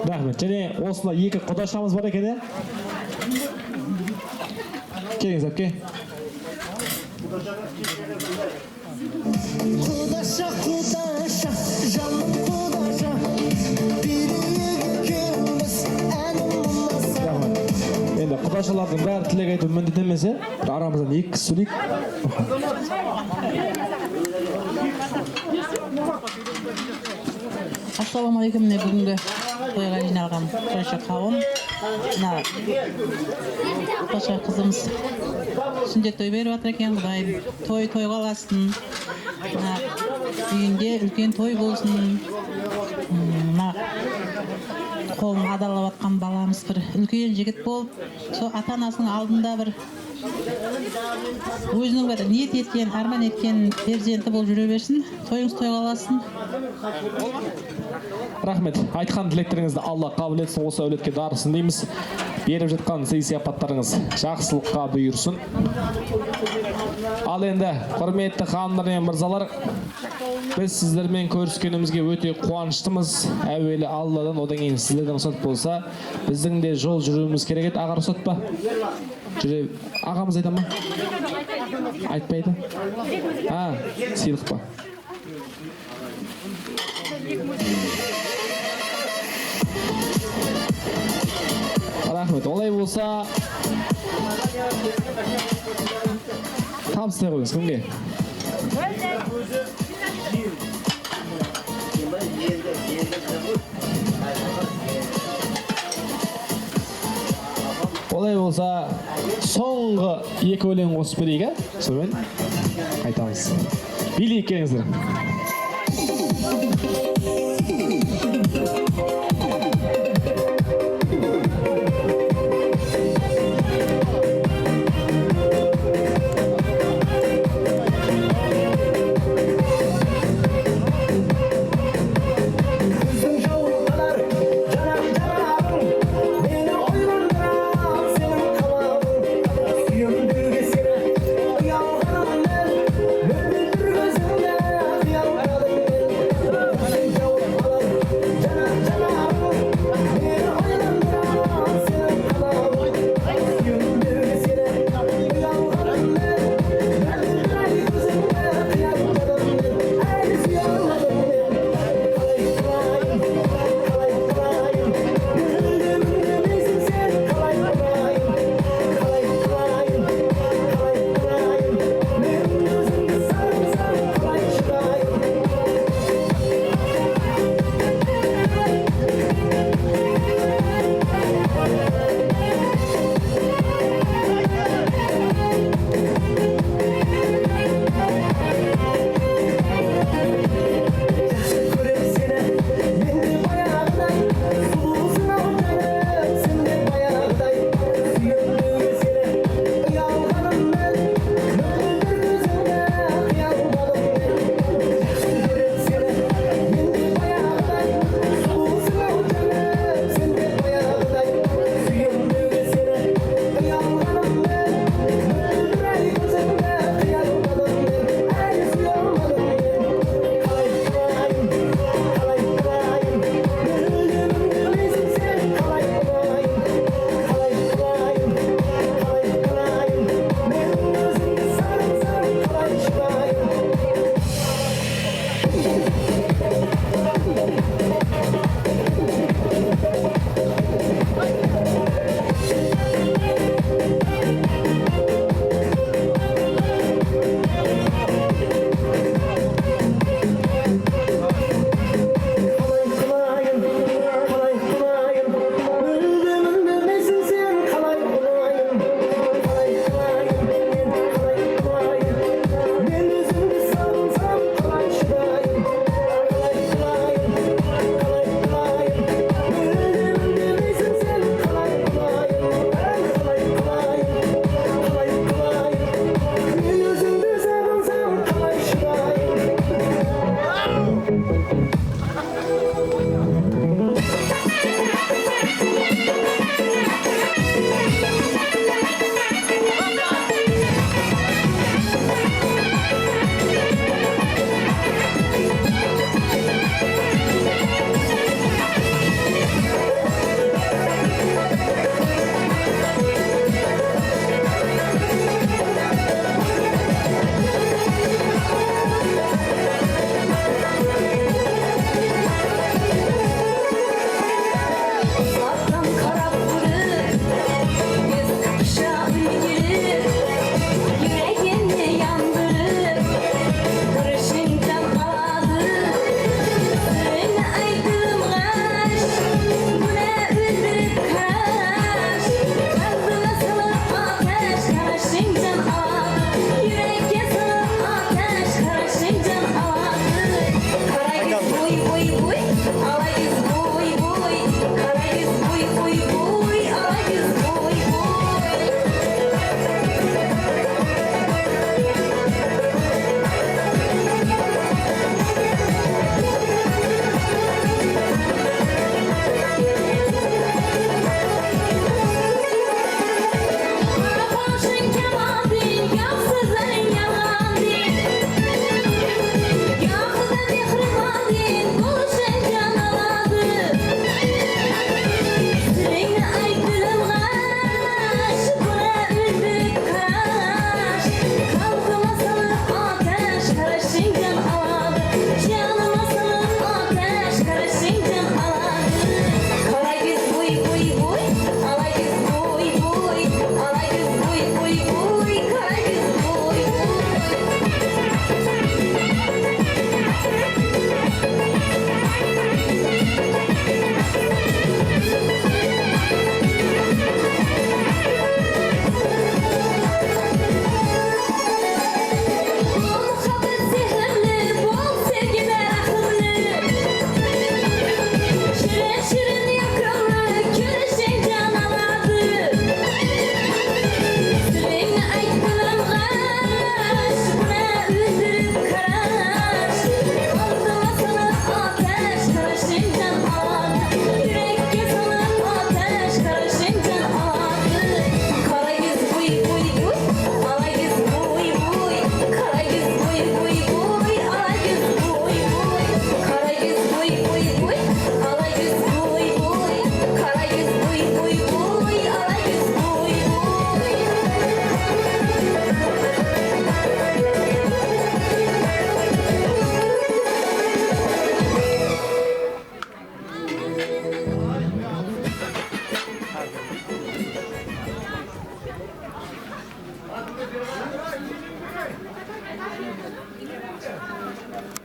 Рахмет. Және осында екі құдашамыз бар екен, келіңіз әпке. Құдаша, құдаша, жаным құдаша, береге келмес әнім болмаса. Енді құдашалардың бәрі тілек айту міндет емес, арамыздан екі кісі сөйлейік. Ассалаумағалейкум. Бүгінгі тойға жиналған жайша қауым. Құдаша қызымыз сүндет той беріп жатыр екен. Құдайым тойға аласын. Үйінде үлкен той болсын. Қолын адалап жатқан баламыз бір үлкен жігіт болып, сол ата-анасының алдында бір өзінің бір ниет еткен, арман еткен перзенті болып жүре берсін. Тойыңыз тойға аласын. Рахмет. Айтқан тілектеріңізді Алла қабыл етсін, осы әулетке дарысын дейміз. Беріп жатқан сый-сияпаттарыңыз жақсылыққа бұйырсын. Ал енді, құрметті ханымдар мен мырзалар, біз сіздермен көріскенімізге өте қуаныштымыз. Әуелі Алладан, одан кейін сіздерден рұқсат болса, біздің де жол жүруіміз керек еді. Аға рұқсат па? Ағамыз айта ма? Айтпайды? Сыйлық па? Рахмет. Олай болса, табыстай қойыңыз. Кімге? Олай болса, соңғы екі өлең қосып берейік, сонымен айтамыз. Билейік келіңіздер.